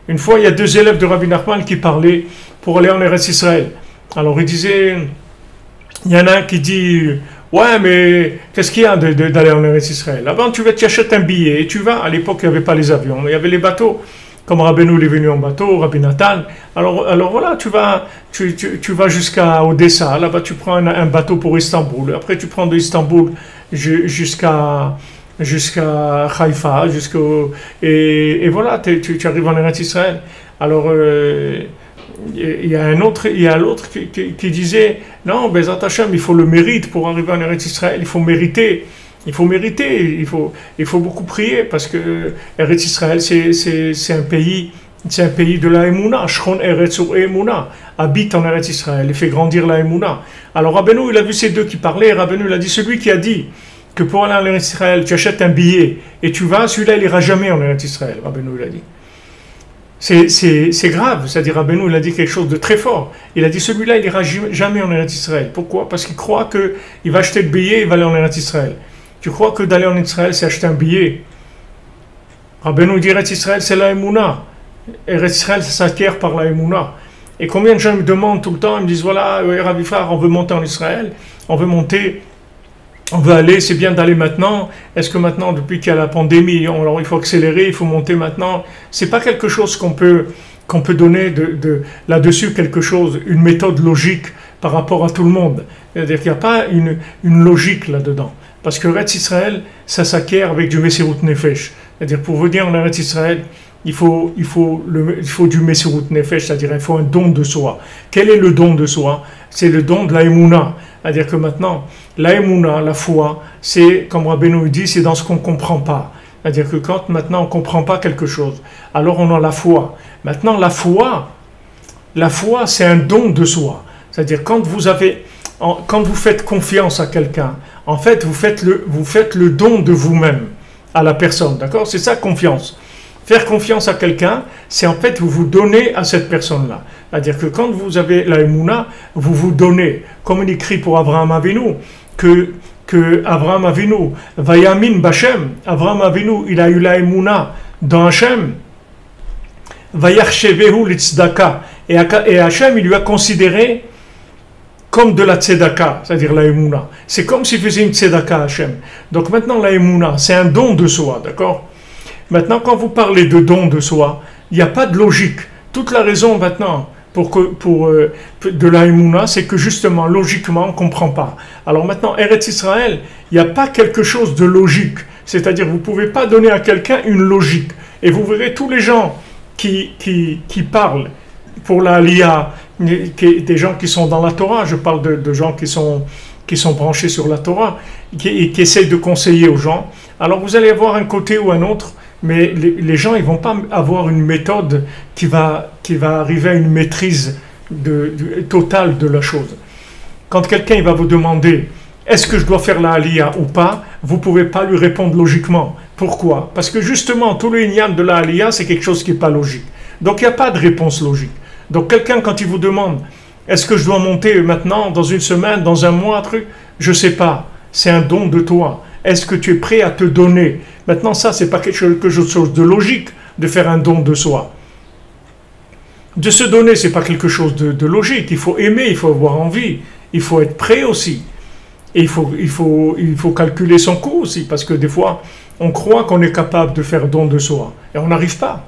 Une fois, il y a 2 élèves de Rabbi Nachman qui parlaient pour aller en Eretz Israël. Alors, il disait, il y en a un qui dit... Ouais, mais qu'est-ce qu'il y a d'aller en Eretz Israël? Avant, tu achètes un billet et tu vas. À l'époque, il n'y avait pas les avions, mais il y avait les bateaux. Comme Rabbeinu est venu en bateau, Rabbi Nathan. Alors voilà, tu vas jusqu'à Odessa. Là-bas, tu prends un bateau pour Istanbul. Après, tu prends de Istanbul jusqu'à Haïfa. Et voilà, tu arrives en Eretz Israël. Alors... il y a l'autre qui disait non, Bezat Hashem, il faut le mérite pour arriver en Eretz Israël, il faut mériter, il faut beaucoup prier, parce que Eretz Israël c'est un pays de la Emouna, Shchon Eretz ou Emouna, habite en Eretz Israël et fait grandir la Emouna. Alors Rabbeinu, il a vu ces deux qui parlaient, et Rabbeinu, il a dit, celui qui a dit que pour aller en Eretz Israël, tu achètes un billet et tu vas, celui-là il ira jamais en Eretz Israël, Rabbeinu, il a dit. C'est grave, c'est-à-dire Rabbeinu, il a dit quelque chose de très fort. Il a dit, celui-là, il n'ira jamais en Eretz Israël. Pourquoi? Parce qu'il croit qu'il va acheter le billet et il va aller en Eretz Israël. Tu crois que d'aller en Israël, c'est acheter un billet? Rabbeinu dit, Eretz Israël, c'est la Emouna. Eretz Israël, ça s'acquiert par la Emouna. Et combien de gens me demandent tout le temps, ils me disent, voilà, Rabbi Frère, on veut monter en Israël, on veut monter... On veut aller, c'est bien d'aller maintenant. Est-ce que maintenant, depuis qu'il y a la pandémie, alors il faut accélérer, il faut monter maintenant? C'est pas quelque chose qu'on peut donner là-dessus, quelque chose, une méthode logique par rapport à tout le monde. C'est-à-dire qu'il n'y a pas une logique là-dedans. Parce que Eretz Israël, ça s'acquiert avec du Messirut Nefesh. C'est-à-dire pour venir en Eretz Israël, il faut du Messirut Nefesh, c'est-à-dire il faut un don de soi. Quel est le don de soi? C'est le don de la Emouna. C'est-à-dire que maintenant, la Emouna, la foi, c'est, comme Rabbeinu dit, c'est dans ce qu'on ne comprend pas. C'est-à-dire que quand maintenant on ne comprend pas quelque chose, alors on a la foi. Maintenant, la foi, c'est un don de soi. C'est-à-dire quand vous faites confiance à quelqu'un, en fait, vous faites le don de vous-même à la personne. D'accord? C'est ça, confiance. Faire confiance à quelqu'un, c'est en fait vous donnez à cette personne-là. C'est-à-dire que quand vous avez la Emouna, vous vous donnez. Comme il écrit pour Abraham Avinu, que Abraham Avinu, Vayamin Bachem, Abraham Avinu, il a eu la Emouna dans Hachem, Vayarchevehu l'Tzdaka, et Hachem, il lui a considéré comme de la Tzedaka, c'est-à-dire la Emouna. C'est comme s'il faisait une Tzedaka à Hachem. Donc maintenant, la Emouna, c'est un don de soi, d'accord? Maintenant, quand vous parlez de don de soi, il n'y a pas de logique. Toute la raison maintenant de la Emouna, c'est que justement, logiquement, on ne comprend pas. Alors maintenant, Eretz Israël, il n'y a pas quelque chose de logique. C'est-à-dire, vous ne pouvez pas donner à quelqu'un une logique. Et vous verrez tous les gens qui parlent pour la Aliyah, des gens qui sont dans la Torah, je parle de gens qui sont branchés sur la Torah, et qui essayent de conseiller aux gens. Alors vous allez avoir un côté ou un autre Mais les gens, ils vont pas avoir une méthode qui va arriver à une maîtrise totale de la chose. Quand quelqu'un il va vous demander est-ce que je dois faire la Aliyah ou pas, vous ne pouvez pas lui répondre logiquement. Pourquoi? Parce que justement, tout le inyan de la Aliyah, c'est quelque chose qui n'est pas logique. Donc il n'y a pas de réponse logique. Donc quelqu'un, quand il vous demande est-ce que je dois monter maintenant, dans une semaine, dans un mois, un truc, je ne sais pas. C'est un don de toi. Est-ce que tu es prêt à te donner? Maintenant, ça, ce n'est pas quelque chose de logique de faire un don de soi. De se donner, ce n'est pas quelque chose de logique. Il faut aimer, il faut avoir envie. Il faut être prêt aussi. Et il faut calculer son coût aussi. Parce que des fois, on croit qu'on est capable de faire don de soi. Et on n'arrive pas.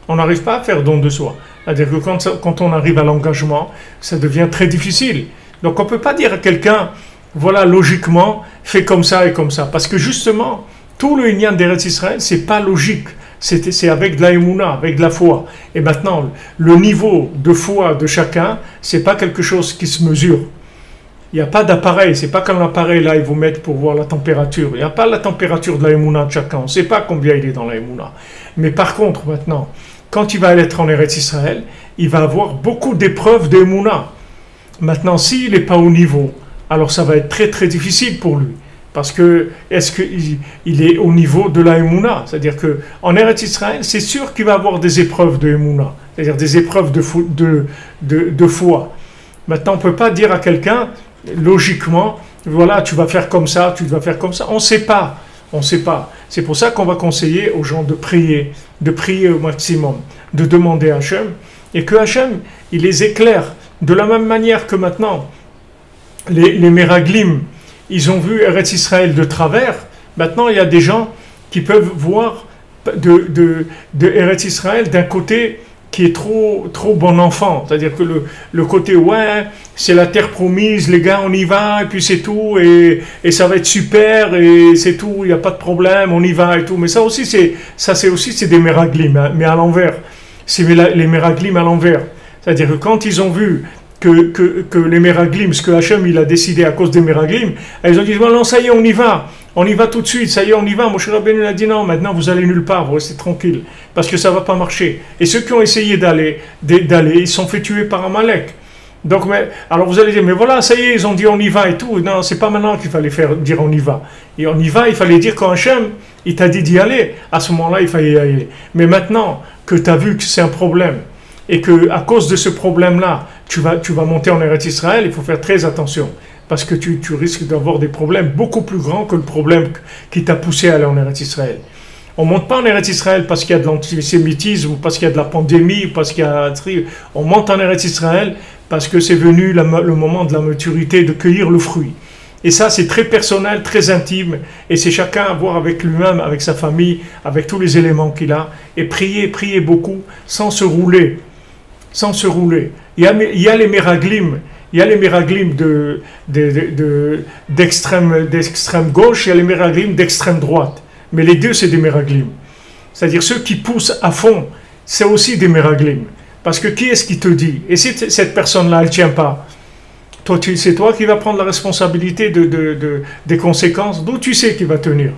On n'arrive pas à faire don de soi. C'est-à-dire que quand on arrive à l'engagement, ça devient très difficile. Donc on ne peut pas dire à quelqu'un, voilà, logiquement, fais comme ça et comme ça. Parce que justement, tout le inyan d'Eretz Israël, ce n'est pas logique. C'est avec de la émouna, avec de la foi. Et maintenant, le niveau de foi de chacun, ce n'est pas quelque chose qui se mesure. Il n'y a pas d'appareil. Ce n'est pas comme l'appareil là, ils vous mettent pour voir la température. Il n'y a pas la température de la émouna de chacun. On ne sait pas combien il est dans la émouna. Mais par contre, maintenant, quand il va être en Eretz Israël, il va avoir beaucoup d'épreuves d'émouna. Maintenant, s'il n'est pas au niveau, alors ça va être très très difficile pour lui. Parce que, est-ce qu'il est au niveau de la Emouna? C'est-à-dire qu'en Eretz Israël, c'est sûr qu'il va avoir des épreuves de Emouna, c'est-à-dire des épreuves de foi. Maintenant, on ne peut pas dire à quelqu'un, logiquement, voilà, tu vas faire comme ça, tu vas faire comme ça. On ne sait pas. On ne sait pas. C'est pour ça qu'on va conseiller aux gens de prier au maximum, de demander à Hachem, et que Hachem, il les éclaire. De la même manière que maintenant, les Meraglim, ils ont vu Eretz Israël de travers. Maintenant, il y a des gens qui peuvent voir de Eretz Israël d'un côté qui est trop bon enfant. C'est-à-dire que le côté, ouais, c'est la terre promise, les gars, on y va, et puis c'est tout, et ça va être super, et c'est tout, il n'y a pas de problème, on y va, et tout. Mais ça aussi, c'est des Meraglim, hein, mais à l'envers. C'est les Meraglim à l'envers. C'est-à-dire que quand ils ont vu que les Meraglim, ce que Hachem il a décidé à cause des Meraglim, ils ont dit non, ça y est, on y va tout de suite, ça y est, on y va. Moshe Rabbeinu a dit non, maintenant vous allez nulle part, vous restez tranquille, parce que ça ne va pas marcher. Et ceux qui ont essayé d'aller, ils se sont fait tuer par Amalek. Donc, alors vous allez dire, mais voilà, ça y est, ils ont dit on y va et tout. Non, c'est pas maintenant qu'il fallait dire on y va. Et on y va, il fallait dire quand Hachem, il t'a dit d'y aller, à ce moment-là, il fallait y aller. Mais maintenant que tu as vu que c'est un problème, et que à cause de ce problème-là, tu vas monter en Eretz Israël, il faut faire très attention, parce que tu risques d'avoir des problèmes beaucoup plus grands que le problème qui t'a poussé à aller en Eretz Israël. On ne monte pas en Eretz Israël parce qu'il y a de l'antisémitisme, ou parce qu'il y a de la pandémie, ou parce qu'il y a... On monte en Eretz Israël parce que c'est venu le moment de la maturité, de cueillir le fruit. Et ça, c'est très personnel, très intime, et c'est chacun à voir avec lui-même, avec sa famille, avec tous les éléments qu'il a, et prier beaucoup, sans se rouler. Il y a les Meraglim, d'extrême gauche, il y a les Meraglim d'extrême droite. Mais les deux, c'est des Meraglim. C'est-à-dire ceux qui poussent à fond, c'est aussi des Meraglim. Parce que qui est-ce qui te dit? Et si cette personne-là, elle ne tient pas, c'est toi qui vas prendre la responsabilité des conséquences. D'où tu sais qu'il va tenir?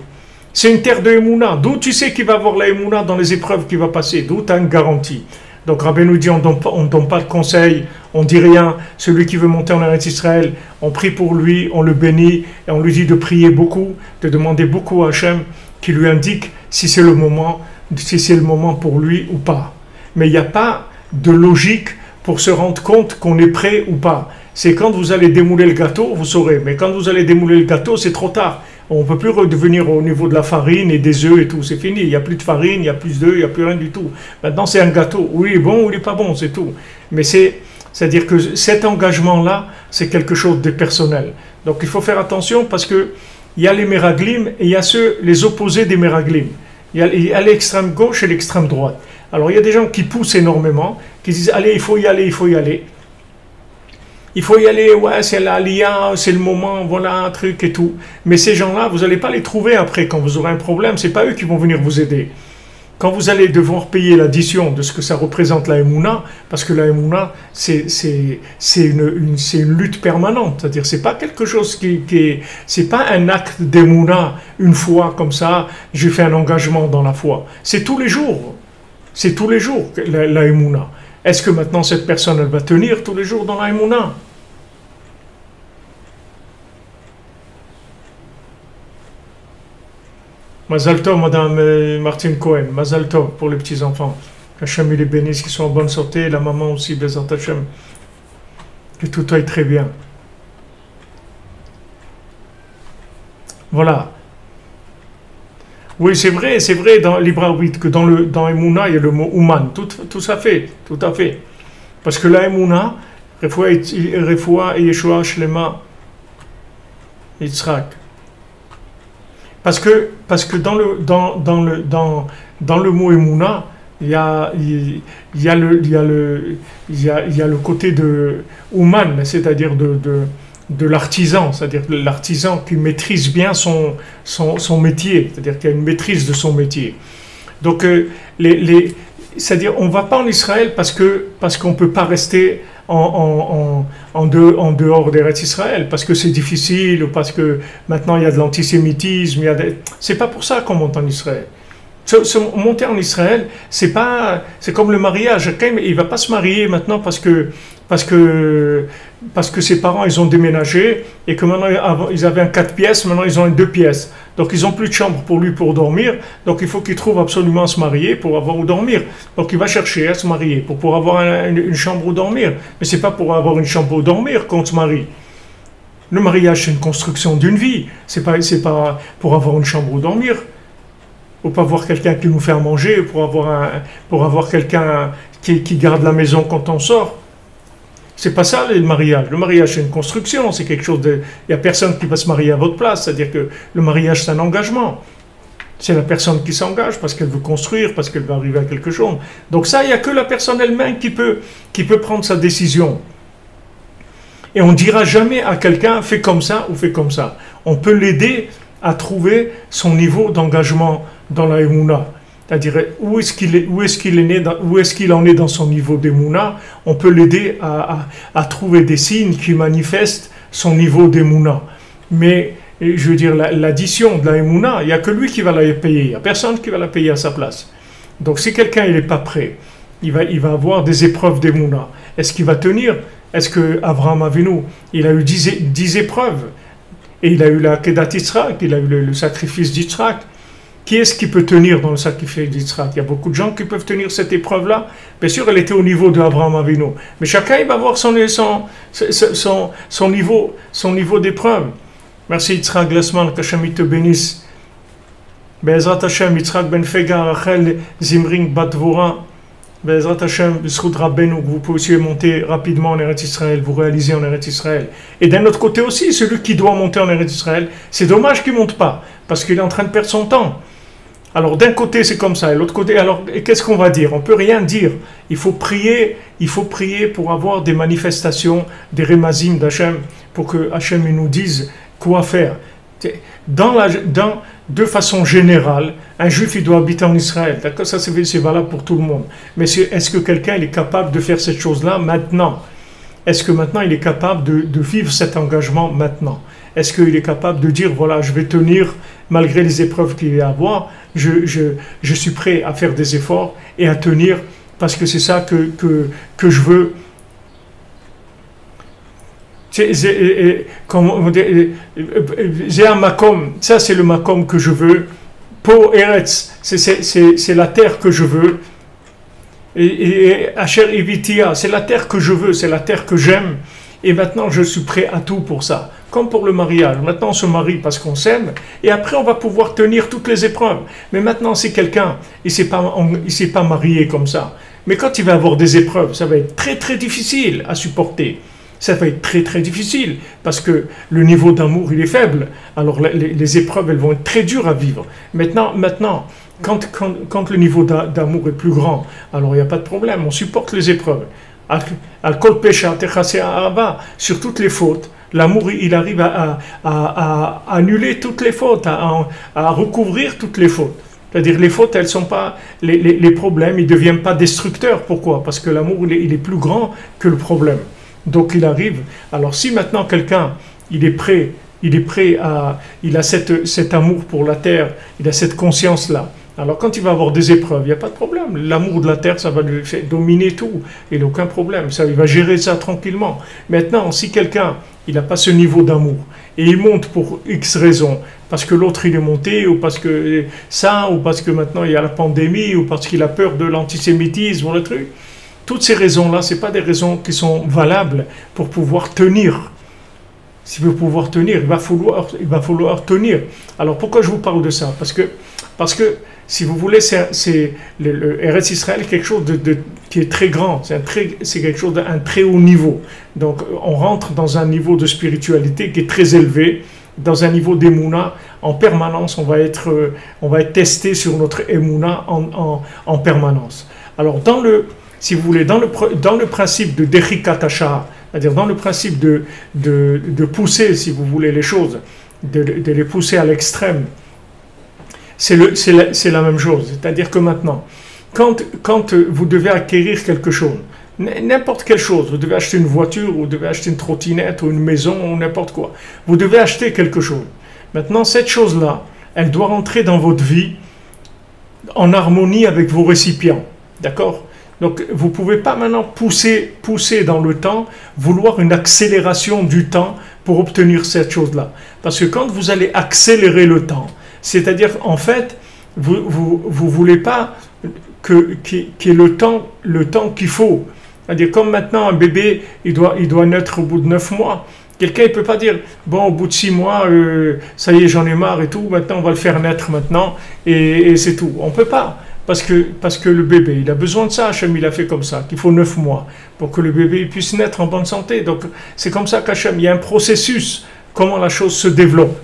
C'est une terre de Emouna. D'où tu sais qu'il va avoir la Emouna dans les épreuves qu'il va passer? D'où tu as une garantie? Donc Rabbi nous dit, on ne donne pas de conseils, on ne dit rien. Celui qui veut monter en Eretz Israël, on prie pour lui, on le bénit, et on lui dit de prier beaucoup, de demander beaucoup à Hachem, qui lui indique si c'est le moment pour lui ou pas. Mais il n'y a pas de logique pour se rendre compte qu'on est prêt ou pas. C'est quand vous allez démouler le gâteau, vous saurez. Mais quand vous allez démouler le gâteau, c'est trop tard. On ne peut plus redevenir au niveau de la farine et des œufs et tout. C'est fini. Il n'y a plus de farine, il n'y a plus d'œufs, il n'y a plus rien du tout. Maintenant, c'est un gâteau. Oui, il est bon ou il n'est pas bon, c'est tout. Mais c'est-à-dire que cet engagement-là, c'est quelque chose de personnel. Donc, il faut faire attention parce qu'il y a les Meraglim et il y a les opposés des Meraglim. Il y a l'extrême gauche et l'extrême droite. Alors, il y a des gens qui poussent énormément, qui disent « Allez, il faut y aller, il faut y aller ». Il faut y aller, ouais, c'est l'Aliyah, c'est le moment, voilà, un truc et tout. Mais ces gens-là, vous n'allez pas les trouver après quand vous aurez un problème. Ce n'est pas eux qui vont venir vous aider. quand vous allez devoir payer l'addition de ce que ça représente la Emouna, parce que la Emouna, c'est une lutte permanente, c'est-à-dire c'est pas quelque chose c'est pas un acte d'Emouna, une fois comme ça, j'ai fait un engagement dans la foi. C'est tous les jours la Emouna. Est-ce que maintenant cette personne, elle va tenir tous les jours dans la Emouna? Mazal Tov, Madame Martine Cohen, Mazal Tov pour les petits-enfants. Qu'Hachem les bénisse, qu'ils soient en bonne santé, la maman aussi, Bezat Hachem. Que tout aille très bien. Voilà. Oui, c'est vrai dans Libre Arbitre que dans Emouna, il y a le mot Ouman. Tout à fait. Parce que la Emouna, Refoua et Yeshua Shlema Yitzhak. Parce que dans le mot Emouna, il y a le côté de Ouman, c'est-à-dire de l'artisan, c'est-à-dire l'artisan qui maîtrise bien son métier, c'est-à-dire qu'il a une maîtrise de son métier. Donc c'est-à-dire on ne va pas en Israël parce qu'on ne peut pas rester en dehors d'Eretz Israël, parce que c'est difficile, ou parce que maintenant il y a de l'antisémitisme, c'est pas pour ça qu'on monte en Israël. Monter en Israël, c'est comme le mariage. Il va pas se marier maintenant parce que ses parents ils ont déménagé et que maintenant ils avaient un 4 pièces, maintenant ils ont un 2 pièces. Donc ils n'ont plus de chambre pour lui pour dormir. Donc il faut qu'il trouve absolument à se marier pour avoir où dormir. Donc il va chercher à se marier pour avoir une chambre où dormir. Mais c'est pas pour avoir une chambre où dormir qu'on se marie. Le mariage c'est une construction d'une vie. C'est pas pour avoir une chambre où dormir. Ou pas avoir quelqu'un qui nous fait à manger, pour avoir quelqu'un qui garde la maison quand on sort. C'est pas ça le mariage. Le mariage c'est une construction, c'est quelque chose de... Il n'y a personne qui va se marier à votre place, c'est-à-dire que le mariage c'est un engagement. C'est la personne qui s'engage parce qu'elle veut construire, parce qu'elle veut arriver à quelque chose. Donc ça, il n'y a que la personne elle-même qui peut prendre sa décision. Et on ne dira jamais à quelqu'un fais comme ça ou fais comme ça. On peut l'aider à trouver son niveau d'engagement dans la Emouna. C'est-à-dire où est-ce qu'il en est dans son niveau d'Emouna. On peut l'aider à trouver des signes qui manifestent son niveau d'Emouna. Mais je veux dire, l'addition de la Emouna, il n'y a que lui qui va la payer. Il n'y a personne qui va la payer à sa place. Donc si quelqu'un n'est pas prêt, il va avoir des épreuves d'Emouna. Est-ce qu'il va tenir? Est-ce que Abraham Avinu, il a eu 10 épreuves? Et il a eu la Kedat Yitzhak, il a eu le sacrifice d'Yitzhak. Qui est-ce qui peut tenir dans le sacrifice d'Yitzhak? Il y a beaucoup de gens qui peuvent tenir cette épreuve-là. Bien sûr, elle était au niveau d'Abraham Avinu. Mais chacun, il va avoir son niveau d'épreuve. Merci Yitzhak Glassman, qu'Hachem te bénisse. Be'ezrat Hashem, Yitzhak ben Fega, Rachel Zimring Batvora. Be'ezrat Hashem, B'zchut Rabbeinu, vous pouvez aussi monter rapidement en Eretz Israël, vous réalisez en Eretz Israël. Et d'un autre côté aussi, celui qui doit monter en Eretz Israël, c'est dommage qu'il ne monte pas, parce qu'il est en train de perdre son temps. Alors d'un côté c'est comme ça, et l'autre côté, alors qu'est-ce qu'on va dire? On ne peut rien dire. Il faut prier pour avoir des manifestations, des remazim d'Hachem, pour que Hachem nous dise quoi faire. De façon générale, un juif il doit habiter en Israël. D'accord, ça c'est valable pour tout le monde. Mais est-ce que quelqu'un est capable de faire cette chose-là maintenant? Est-ce que maintenant il est capable de vivre cet engagement maintenant? Est-ce qu'il est capable de dire, voilà, je vais tenir malgré les épreuves qu'il va y avoir, je suis prêt à faire des efforts et à tenir parce que c'est ça que je veux. J'ai un makom, ça c'est le makom que je veux. Po Eretz, c'est la terre que je veux. Et Asher Ivitia, c'est la terre que je veux, c'est la terre que j'aime. Et maintenant je suis prêt à tout pour ça. Comme pour le mariage. Maintenant on se marie parce qu'on s'aime. Et après on va pouvoir tenir toutes les épreuves. Mais maintenant c'est quelqu'un, il ne s'est pas marié comme ça. Mais quand il va avoir des épreuves, ça va être très très difficile à supporter. Ça va être très très difficile parce que le niveau d'amour il est faible. Alors les épreuves elles vont être très dures à vivre. Maintenant quand le niveau d'amour est plus grand, alors il n'y a pas de problème, on supporte les épreuves. Al-Kol Pesha Techasé Ahava, sur toutes les fautes, l'amour il arrive à annuler toutes les fautes, à recouvrir toutes les fautes. C'est-à-dire les fautes, elles sont pas, les problèmes, ils ne deviennent pas destructeurs. Pourquoi? Parce que l'amour, il est plus grand que le problème. Donc il arrive. Alors si maintenant quelqu'un, il est prêt il a cet amour pour la terre, il a cette conscience-là. Alors quand il va avoir des épreuves, il n'y a pas de problème. L'amour de la terre, ça va lui faire dominer tout. Il n'a aucun problème. Ça, il va gérer ça tranquillement. Maintenant, si quelqu'un, il n'a pas ce niveau d'amour, et il monte pour X raisons, parce que l'autre il est monté, ou parce que ça, ou parce que maintenant il y a la pandémie, ou parce qu'il a peur de l'antisémitisme, ou le truc, toutes ces raisons-là, ce n'est pas des raisons qui sont valables pour pouvoir tenir. Si vous pouvez pouvoir tenir, il va falloir tenir. Alors pourquoi je vous parle de ça? Parce que si vous voulez, le Eretz Israël est quelque chose qui est très grand, c'est quelque chose d'un très haut niveau. Donc on rentre dans un niveau de spiritualité qui est très élevé, dans un niveau d'Emouna. En permanence, on va être testé sur notre Emouna en permanence. Alors si vous voulez, dans le principe de Dechikat Hashar, c'est-à-dire dans le principe de pousser, si vous voulez, les choses, de les pousser à l'extrême, c'est la même chose. C'est-à-dire que maintenant, quand vous devez acquérir quelque chose, n'importe quelle chose, vous devez acheter une voiture, vous devez acheter une trottinette, ou une maison, ou n'importe quoi, vous devez acheter quelque chose. Maintenant, cette chose-là, elle doit rentrer dans votre vie en harmonie avec vos récipients. D'accord ? Donc, vous ne pouvez pas maintenant pousser dans le temps, vouloir une accélération du temps pour obtenir cette chose-là. Parce que quand vous allez accélérer le temps, c'est-à-dire, en fait, vous ne voulez pas qu'il y ait le temps qu'il faut. C'est-à-dire, comme maintenant, un bébé, il doit naître au bout de 9 mois. Quelqu'un ne peut pas dire, bon, au bout de 6 mois, ça y est, j'en ai marre et tout, maintenant, on va le faire naître maintenant, et c'est tout. On ne peut pas. Parce que le bébé, il a besoin de ça, Hachem, il a fait comme ça, qu'il faut 9 mois pour que le bébé puisse naître en bonne santé. Donc, c'est comme ça qu'Hachem, il y a un processus, comment la chose se développe.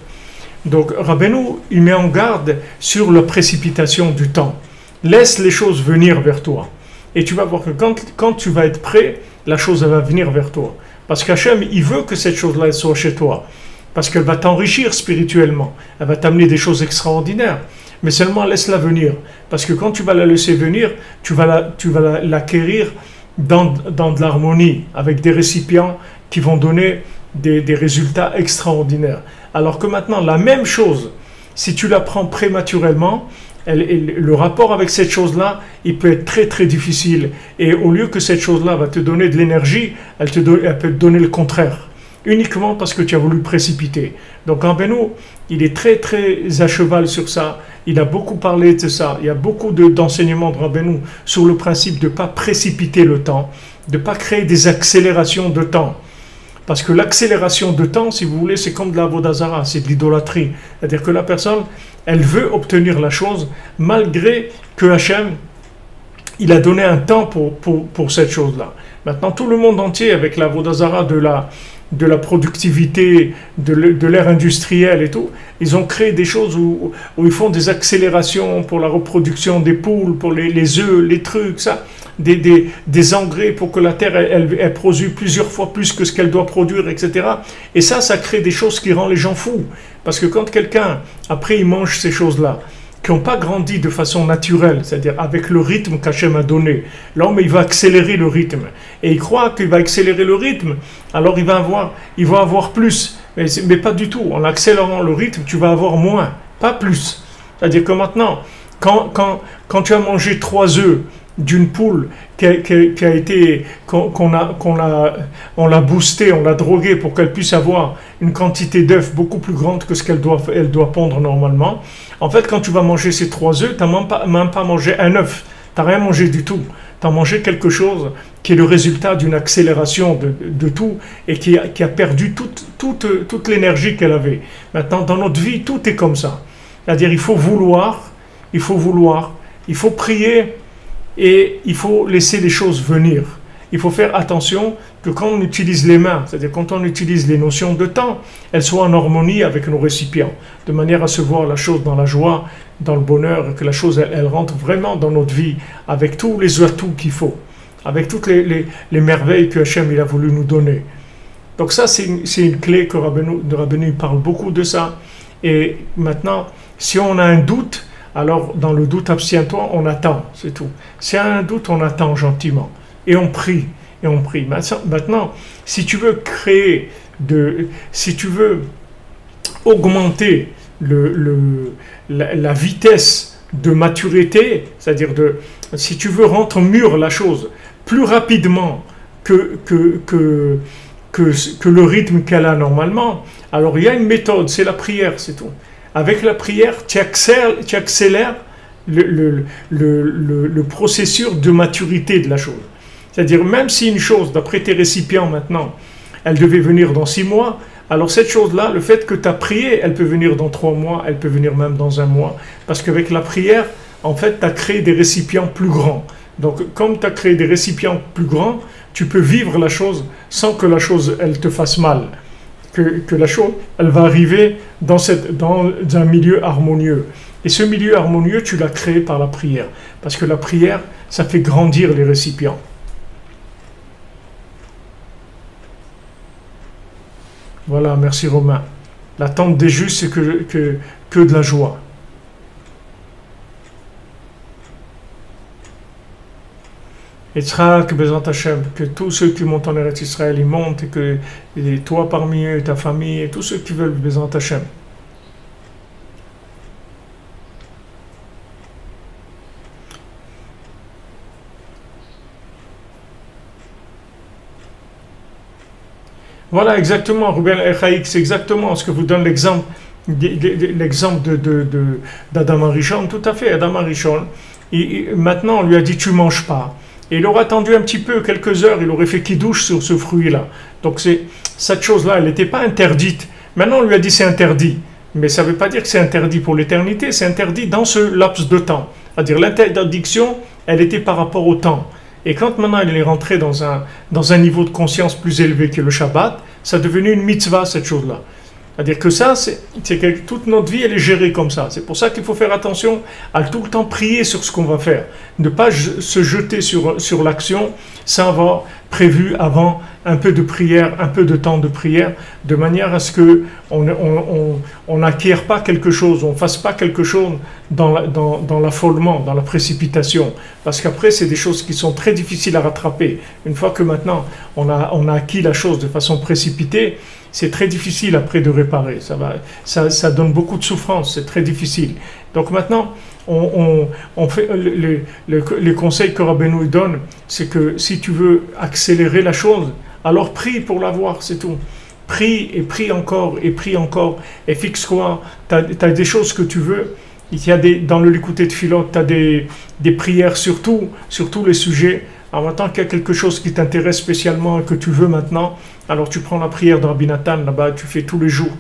Donc, Rabbeinu, il met en garde sur la précipitation du temps. Laisse les choses venir vers toi. Et tu vas voir que quand tu vas être prêt, la chose elle va venir vers toi. Parce qu'Hachem, il veut que cette chose-là soit chez toi. Parce qu'elle va t'enrichir spirituellement. Elle va t'amener des choses extraordinaires. Mais seulement laisse-la venir. Parce que quand tu vas la laisser venir, tu vas l'acquérir dans de l'harmonie, avec des récipients qui vont donner des résultats extraordinaires. Alors que maintenant, la même chose, si tu la prends prématurément, le rapport avec cette chose-là, il peut être très très difficile. Et au lieu que cette chose-là va te donner de l'énergie, elle peut te donner le contraire. Uniquement parce que tu as voulu précipiter. Donc Rabbeinu, il est très très à cheval sur ça. Il a beaucoup parlé de ça. Il y a beaucoup d'enseignements de Rabbeinu sur le principe de ne pas précipiter le temps, de ne pas créer des accélérations de temps. Parce que l'accélération de temps, si vous voulez, c'est comme de la avoda zara, c'est de l'idolâtrie. C'est-à-dire que la personne, elle veut obtenir la chose malgré que Hachem, il a donné un temps pour cette chose-là. Maintenant, tout le monde entier, avec la avoda zara de la productivité, de l'ère industrielle et tout, ils ont créé des choses où ils font des accélérations pour la reproduction des poules, pour les œufs, les trucs, ça, des engrais pour que la terre elle produise plusieurs fois plus que ce qu'elle doit produire, etc. Et ça crée des choses qui rendent les gens fous. Parce que quand quelqu'un, après, il mange ces choses-là, qui n'ont pas grandi de façon naturelle, c'est-à-dire avec le rythme qu'Hachem a donné. L'homme, il va accélérer le rythme. Et il croit qu'il va accélérer le rythme, alors il va avoir plus. Mais pas du tout. En accélérant le rythme, tu vas avoir moins, pas plus. C'est-à-dire que maintenant, quand tu as mangé 3 œufs d'une poule qu'on l'a boostée, on l'a droguée pour qu'elle puisse avoir une quantité d'œufs beaucoup plus grande que ce qu'elle doit pondre normalement. En fait, quand tu vas manger ces 3 œufs, tu n'as même pas mangé un œuf. Tu n'as rien mangé du tout. Tu as mangé quelque chose qui est le résultat d'une accélération de tout et qui a perdu toute l'énergie qu'elle avait. Maintenant, dans notre vie, tout est comme ça. C'est-à-dire, il faut vouloir, il faut prier, et il faut laisser les choses venir. Il faut faire attention que quand on utilise les mains, c'est-à-dire quand on utilise les notions de temps, elles soient en harmonie avec nos récipients, de manière à se voir la chose dans la joie, dans le bonheur, et que la chose elle rentre vraiment dans notre vie, avec tous les atouts qu'il faut, avec toutes les merveilles que Hachem il a voulu nous donner. Donc ça, c'est une clé que Rabbeinu parle beaucoup de ça. Et maintenant, si on a un doute, alors dans le doute, abstiens-toi, on attend, c'est tout. S'il y a un doute, on attend gentiment. Et on prie, et on prie. Maintenant, si tu veux créer, si tu veux augmenter la vitesse de maturité, c'est-à-dire si tu veux rendre mûre la chose plus rapidement que le rythme qu'elle a normalement, alors il y a une méthode, c'est la prière, c'est tout. Avec la prière, tu accélères le processus de maturité de la chose. C'est-à-dire, même si une chose, d'après tes récipients maintenant, elle devait venir dans 6 mois, alors cette chose-là, le fait que tu as prié, elle peut venir dans 3 mois, elle peut venir même dans 1 mois, parce qu'avec la prière, en fait, tu as créé des récipients plus grands. Donc, comme tu as créé des récipients plus grands, tu peux vivre la chose sans que la chose, elle te fasse mal. Que la chose, elle va arriver dans un milieu harmonieux. Et ce milieu harmonieux, tu l'as créé par la prière. Parce que la prière, ça fait grandir les récipients. Voilà, merci Romain. L'attente des justes, c'est que de la joie. Et Tzrak, Bezant Hashem, que tous ceux qui montent en Eretz Israël, ils montent, et toi parmi eux, ta famille, et tous ceux qui veulent Bezant Hashem. Voilà, exactement, Ruben Echaïk, c'est exactement ce que vous donne l'exemple d'Adam Arishon, tout à fait, Adam Arishon. Maintenant, on lui a dit, tu manges pas. Et il aurait attendu un petit peu, quelques heures, il aurait fait kidouche sur ce fruit-là. Donc cette chose-là, elle n'était pas interdite. Maintenant, on lui a dit c'est interdit. Mais ça ne veut pas dire que c'est interdit pour l'éternité, c'est interdit dans ce laps de temps. C'est-à-dire l'interdiction, elle était par rapport au temps. Et quand maintenant il est rentré dans un niveau de conscience plus élevé que le Shabbat, ça est devenu une mitzvah, cette chose-là. C'est-à-dire que ça, c'est que toute notre vie, elle est gérée comme ça. C'est pour ça qu'il faut faire attention à tout le temps prier sur ce qu'on va faire. Ne pas se jeter sur l'action sans avoir prévu avant un peu de prière, un peu de temps de prière, de manière à ce qu'on n'acquiert pas quelque chose, on ne fasse pas quelque chose dans l'affolement, dans la précipitation. Parce qu'après, c'est des choses qui sont très difficiles à rattraper. Une fois que maintenant, on a acquis la chose de façon précipitée, c'est très difficile après de réparer. Ça donne beaucoup de souffrance, c'est très difficile. Donc maintenant, on fait les conseils que Rabbeinu donne, c'est que si tu veux accélérer la chose, alors prie pour l'avoir, c'est tout. Prie et prie encore et prie encore et fixe-toi. Tu as des choses que tu veux. Il y a dans le Likutei Tfilot, tu as des prières sur tous les sujets. Alors maintenant qu'il y a quelque chose qui t'intéresse spécialement et que tu veux maintenant, alors tu prends la prière de Rabbi Nathan, là-bas tu fais tous les jours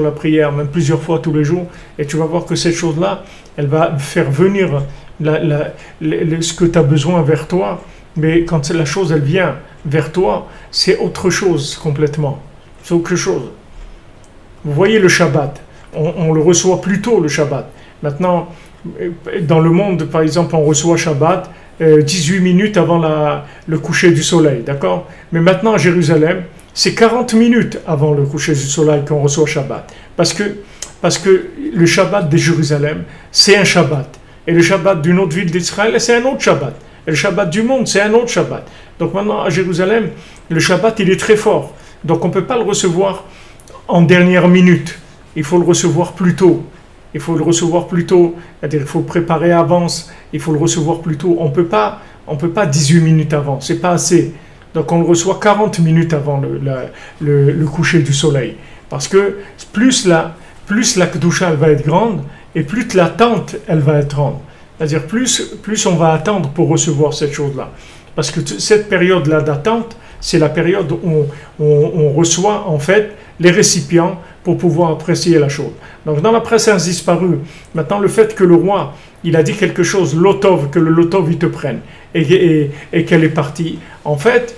la prière, même plusieurs fois tous les jours, et tu vas voir que cette chose-là, elle va faire venir ce que tu as besoin vers toi, mais quand la chose elle vient vers toi, c'est autre chose complètement, c'est autre chose. Vous voyez le Shabbat, on le reçoit plus tôt le Shabbat. Maintenant, dans le monde par exemple, on reçoit Shabbat 18 minutes avant le coucher du soleil, d'accord? Mais maintenant à Jérusalem, c'est 40 minutes avant le coucher du soleil qu'on reçoit Shabbat. Parce que le Shabbat de Jérusalem, c'est un Shabbat. Et le Shabbat d'une autre ville d'Israël, c'est un autre Shabbat. Et le Shabbat du monde, c'est un autre Shabbat. Donc maintenant à Jérusalem, le Shabbat, il est très fort. Donc on ne peut pas le recevoir en dernière minute. Il faut le recevoir plus tôt. Il faut le recevoir plus tôt, c'est-à-dire il faut le préparer à avance, il faut le recevoir plus tôt. On peut pas 18 minutes avant, c'est pas assez. Donc on le reçoit 40 minutes avant le coucher du soleil. Parce que plus la Kedusha elle va être grande, et plus l'attente elle va être grande. C'est-à-dire plus on va attendre pour recevoir cette chose-là. Parce que cette période-là d'attente, c'est la période où on reçoit en fait les récipients pour pouvoir apprécier la chose. Donc dans la présence disparue, maintenant le fait que le roi, il a dit quelque chose, l'otov, que le lotov il te prenne, et qu'elle est partie. En fait,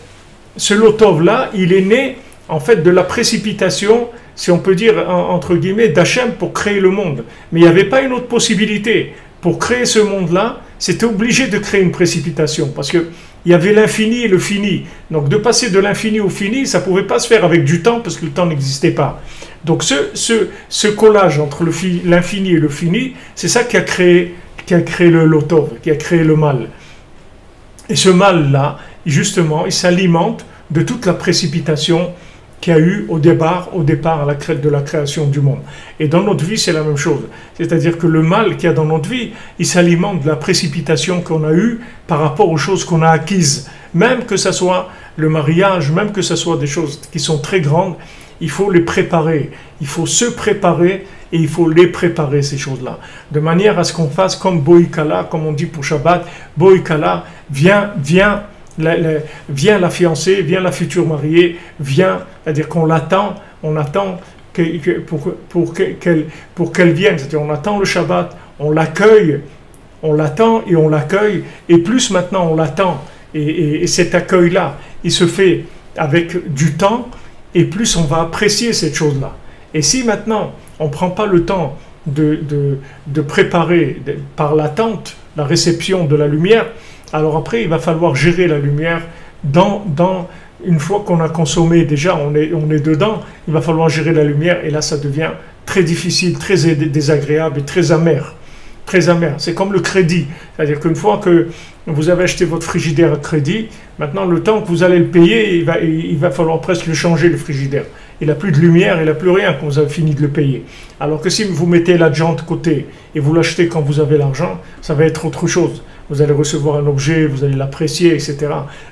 ce lotov-là, il est né en fait de la précipitation, si on peut dire entre guillemets, d'Hachem pour créer le monde. Mais il n'y avait pas une autre possibilité. Pour créer ce monde-là, c'était obligé de créer une précipitation, parce que il y avait l'infini et le fini. Donc de passer de l'infini au fini, ça ne pouvait pas se faire avec du temps, parce que le temps n'existait pas. Donc ce collage entre l'infini et le fini, c'est ça qui a créé l'otov, qui a créé le mal. Et ce mal-là, justement, il s'alimente de toute la précipitation qu'il y a eu au départ de la création du monde. Et dans notre vie, c'est la même chose. C'est-à-dire que le mal qu'il y a dans notre vie, il s'alimente de la précipitation qu'on a eue par rapport aux choses qu'on a acquises. Même que ce soit le mariage, même que ce soit des choses qui sont très grandes, il faut les préparer. Il faut se préparer et il faut les préparer, ces choses-là. De manière à ce qu'on fasse comme Boïkala, comme on dit pour Shabbat, Boïkala, viens la fiancée, viens la future mariée, viens, c'est-à-dire qu'on l'attend, on attend pour qu'elle vienne, c'est-à-dire on attend le Shabbat, on l'accueille, on l'attend et on l'accueille, et plus maintenant on l'attend, et cet accueil-là, il se fait avec du temps, et plus on va apprécier cette chose-là. Et si maintenant on ne prend pas le temps de préparer par l'attente la réception de la lumière, alors après il va falloir gérer la lumière une fois qu'on a consommé déjà, on est dedans, il va falloir gérer la lumière, et là ça devient très difficile, très désagréable et très amer. Très amer. C'est comme le crédit, c'est-à-dire qu'une fois que vous avez acheté votre frigidaire à crédit, maintenant le temps que vous allez le payer, il va falloir presque le changer, le frigidaire. Il n'a plus de lumière, il n'a plus rien quand vous avez fini de le payer. Alors que si vous mettez l'argent de côté et vous l'achetez quand vous avez l'argent, ça va être autre chose. Vous allez recevoir un objet, vous allez l'apprécier, etc.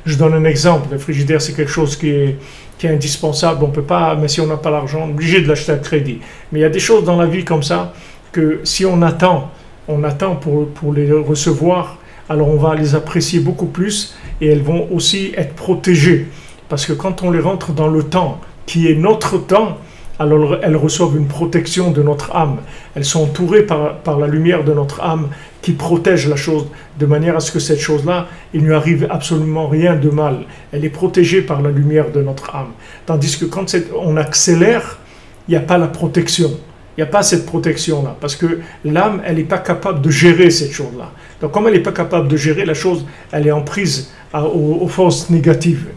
Je donne un exemple. Le frigidaire, c'est quelque chose qui est indispensable. On peut pas, mais si on n'a pas l'argent, on est obligé de l'acheter à crédit. Mais il y a des choses dans la vie comme ça que si on attend pour les recevoir, alors on va les apprécier beaucoup plus et elles vont aussi être protégées. Parce que quand on les rentre dans le temps, qui est notre temps, alors elles reçoivent une protection de notre âme. Elles sont entourées par la lumière de notre âme qui protège la chose, de manière à ce que cette chose-là, il ne lui arrive absolument rien de mal. Elle est protégée par la lumière de notre âme. Tandis que quand on accélère, il n'y a pas la protection. Il n'y a pas cette protection-là, parce que l'âme, elle n'est pas capable de gérer cette chose-là. Donc comme elle n'est pas capable de gérer la chose, elle est en prise aux forces négatives.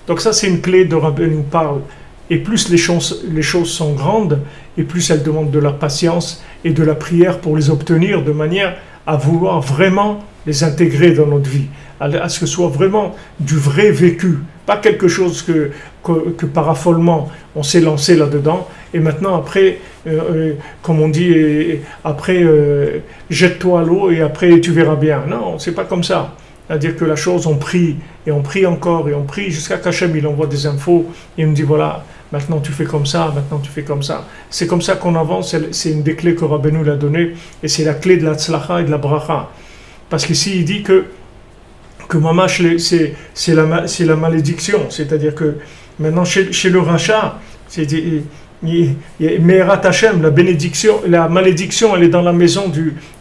Donc ça, c'est une clé dont Rabbi nous parle. Et plus les choses sont grandes, et plus elles demandent de la patience et de la prière pour les obtenir, de manière à vouloir vraiment les intégrer dans notre vie, à ce que ce soit vraiment du vrai vécu, pas quelque chose que par affolement on s'est lancé là-dedans, et maintenant après, comme on dit, après jette-toi à l'eau et après tu verras bien. Non, c'est pas comme ça. C'est-à-dire que la chose, on prie, et on prie encore, et on prie jusqu'à qu'Hachem il envoie des infos, et il me dit voilà, maintenant tu fais comme ça, maintenant tu fais comme ça. C'est comme ça qu'on avance, c'est une des clés que Rabbeinu l'a donnée, et c'est la clé de la tzlacha et de la bracha. Parce qu'ici il dit que mamash, c'est la malédiction, c'est-à-dire que maintenant chez le rachat, c'est Me'erat Hashem, la malédiction, elle est dans la maison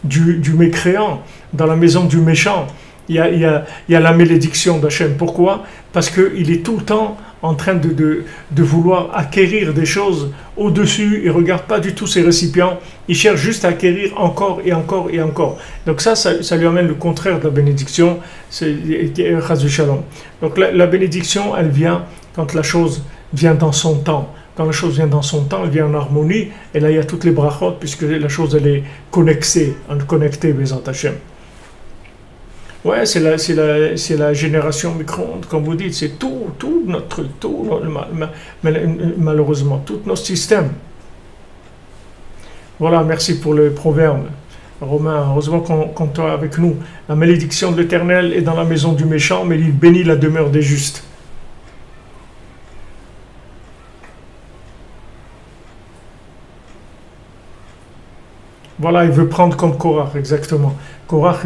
du mécréant, dans la maison du méchant. Il y a la malédiction d'Hachem. Pourquoi? Parce qu'il est tout le temps en train de vouloir acquérir des choses au-dessus. Il ne regarde pas du tout ses récipients. Il cherche juste à acquérir encore et encore et encore. Donc ça lui amène le contraire de la bénédiction. C'est Chas Shalom. Donc la bénédiction, elle vient quand la chose vient dans son temps. Quand la chose vient dans son temps, elle vient en harmonie. Et là, il y a toutes les brachot, puisque la chose, elle est connectée, Bézant Hachem. Ouais, c'est la génération micro-ondes, comme vous dites, c'est tout notre truc, malheureusement, tout notre système. Voilà, merci pour le proverbe. Romain, heureusement qu'on est avec nous. La malédiction de l'Éternel est dans la maison du méchant, mais il bénit la demeure des justes. Voilà, il veut prendre comme Korach, exactement. Korach,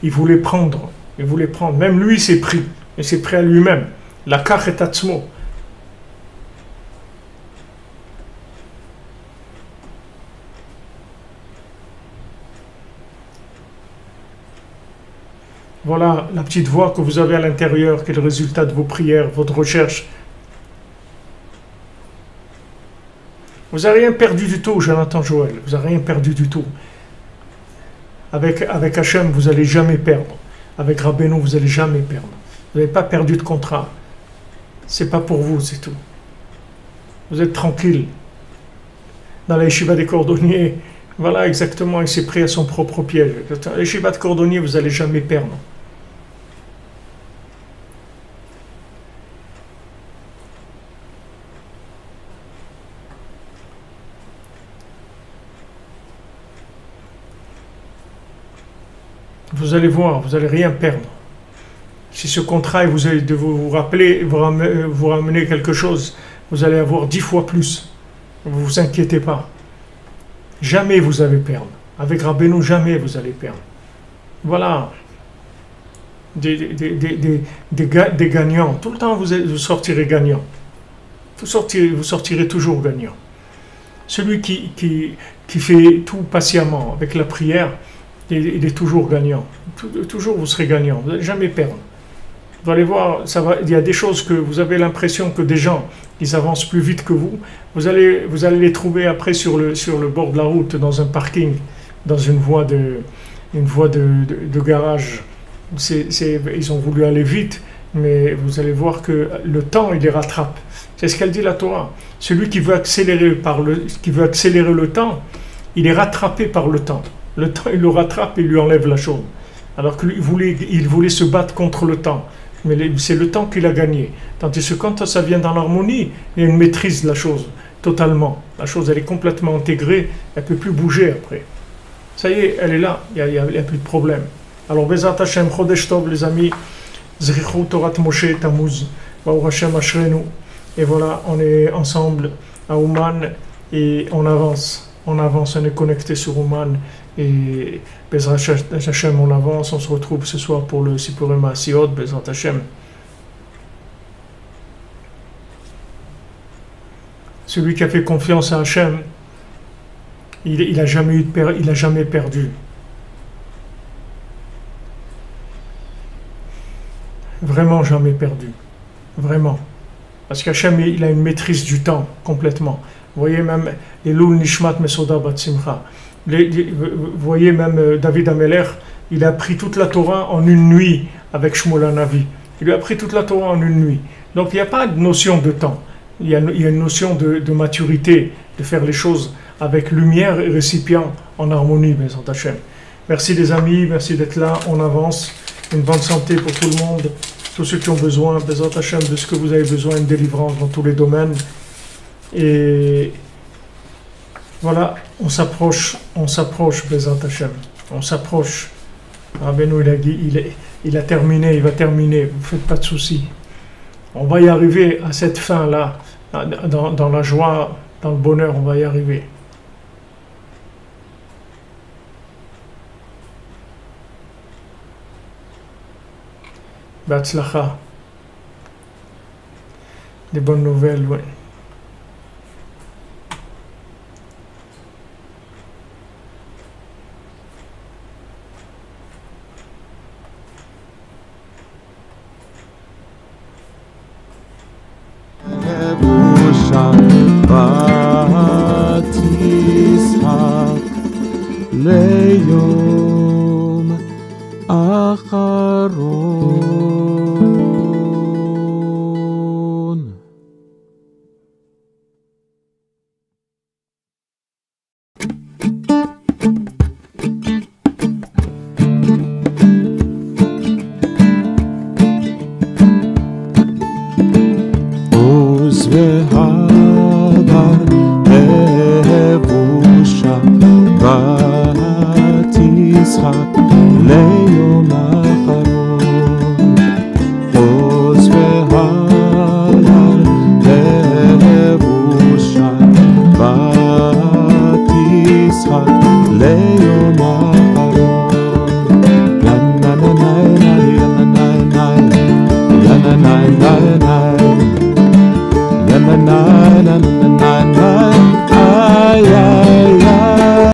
il voulait prendre. Même lui, il s'est pris. Il s'est pris à lui-même. La kach et atzmo. Voilà la petite voix que vous avez à l'intérieur, qui est le résultat de vos prières, votre recherche. Vous n'avez rien perdu du tout, Jonathan Joël. Vous n'avez rien perdu du tout. Avec Hachem, vous n'allez jamais perdre. Avec Rabbeinu, vous n'allez jamais perdre. Vous n'avez pas perdu de contrat. C'est pas pour vous, c'est tout. Vous êtes tranquille. dans la yeshiva des cordonniers. Voilà, exactement, il s'est pris à son propre piège. La yeshiva de cordonniers, vous n'allez jamais perdre. Vous allez voir, vous n'allez rien perdre. Si ce contrat, vous allez de vous rappeler, vous ramener quelque chose, vous allez avoir 10 fois plus. Ne vous inquiétez pas. Jamais vous allez perdre. Avec Rabbeinu, jamais vous allez perdre. Voilà. Des gagnants. Tout le temps, vous sortirez gagnant. Vous sortirez toujours gagnant. Celui qui fait tout patiemment, avec la prière, il est toujours gagnant. Toujours vous serez gagnant. Vous n'allez jamais perdre. Vous allez voir, il y a des choses que vous avez l'impression que des gens, ils avancent plus vite que vous. Vous allez les trouver après sur le bord de la route, dans un parking, dans une voie de garage. Ils ont voulu aller vite, mais vous allez voir que le temps, il les rattrape. C'est ce qu'elle dit la Torah. Celui qui veut accélérer le temps, il est rattrapé par le temps. Le temps, il le rattrape et lui enlève la chose. Alors qu'il voulait se battre contre le temps. Mais c'est le temps qu'il a gagné. Tandis que quand ça vient dans l'harmonie, il y a une maîtrise de la chose, totalement. La chose, elle est complètement intégrée, elle ne peut plus bouger après. Ça y est, elle est là, il n'y a plus de problème. Alors, Bezat Hashem, Chodesh Tov, les amis, Zrichou Torat Moshe Tammuz, Baruch Hashem Ashrenu. Et voilà, on est ensemble à Ouman et on avance, on est connecté sur Ouman. Et Bezrat Hashem, on avance, on se retrouve ce soir pour le Sipurim Asiot, Bezrat Hashem. Celui qui a fait confiance à Hashem, il a jamais perdu. Vraiment jamais perdu. Vraiment. Parce qu'Hachem, il a une maîtrise du temps, complètement. Vous voyez même les Loul Nishmat Mesoda Bat Simcha. Vous voyez même David Ameler, il a appris toute la Torah en une nuit avec Shmuel Hanavi. Il lui a appris toute la Torah en une nuit. Donc il n'y a pas de notion de temps. Il y a une notion de maturité, de faire les choses avec lumière et récipient en harmonie, Bezrat Hashem. Merci les amis, merci d'être là, on avance. Une bonne santé pour tout le monde, tous ceux qui ont besoin, Bezrat Hashem, de ce que vous avez besoin, une délivrance dans tous les domaines. Et voilà, on s'approche, Bezrat Hashem, on s'approche. Rabbeinu, il a dit, il a terminé, il va terminer, vous ne faites pas de soucis. On va y arriver à cette fin-là, dans la joie, dans le bonheur, on va y arriver. Batzlacha. Des bonnes nouvelles, oui. Never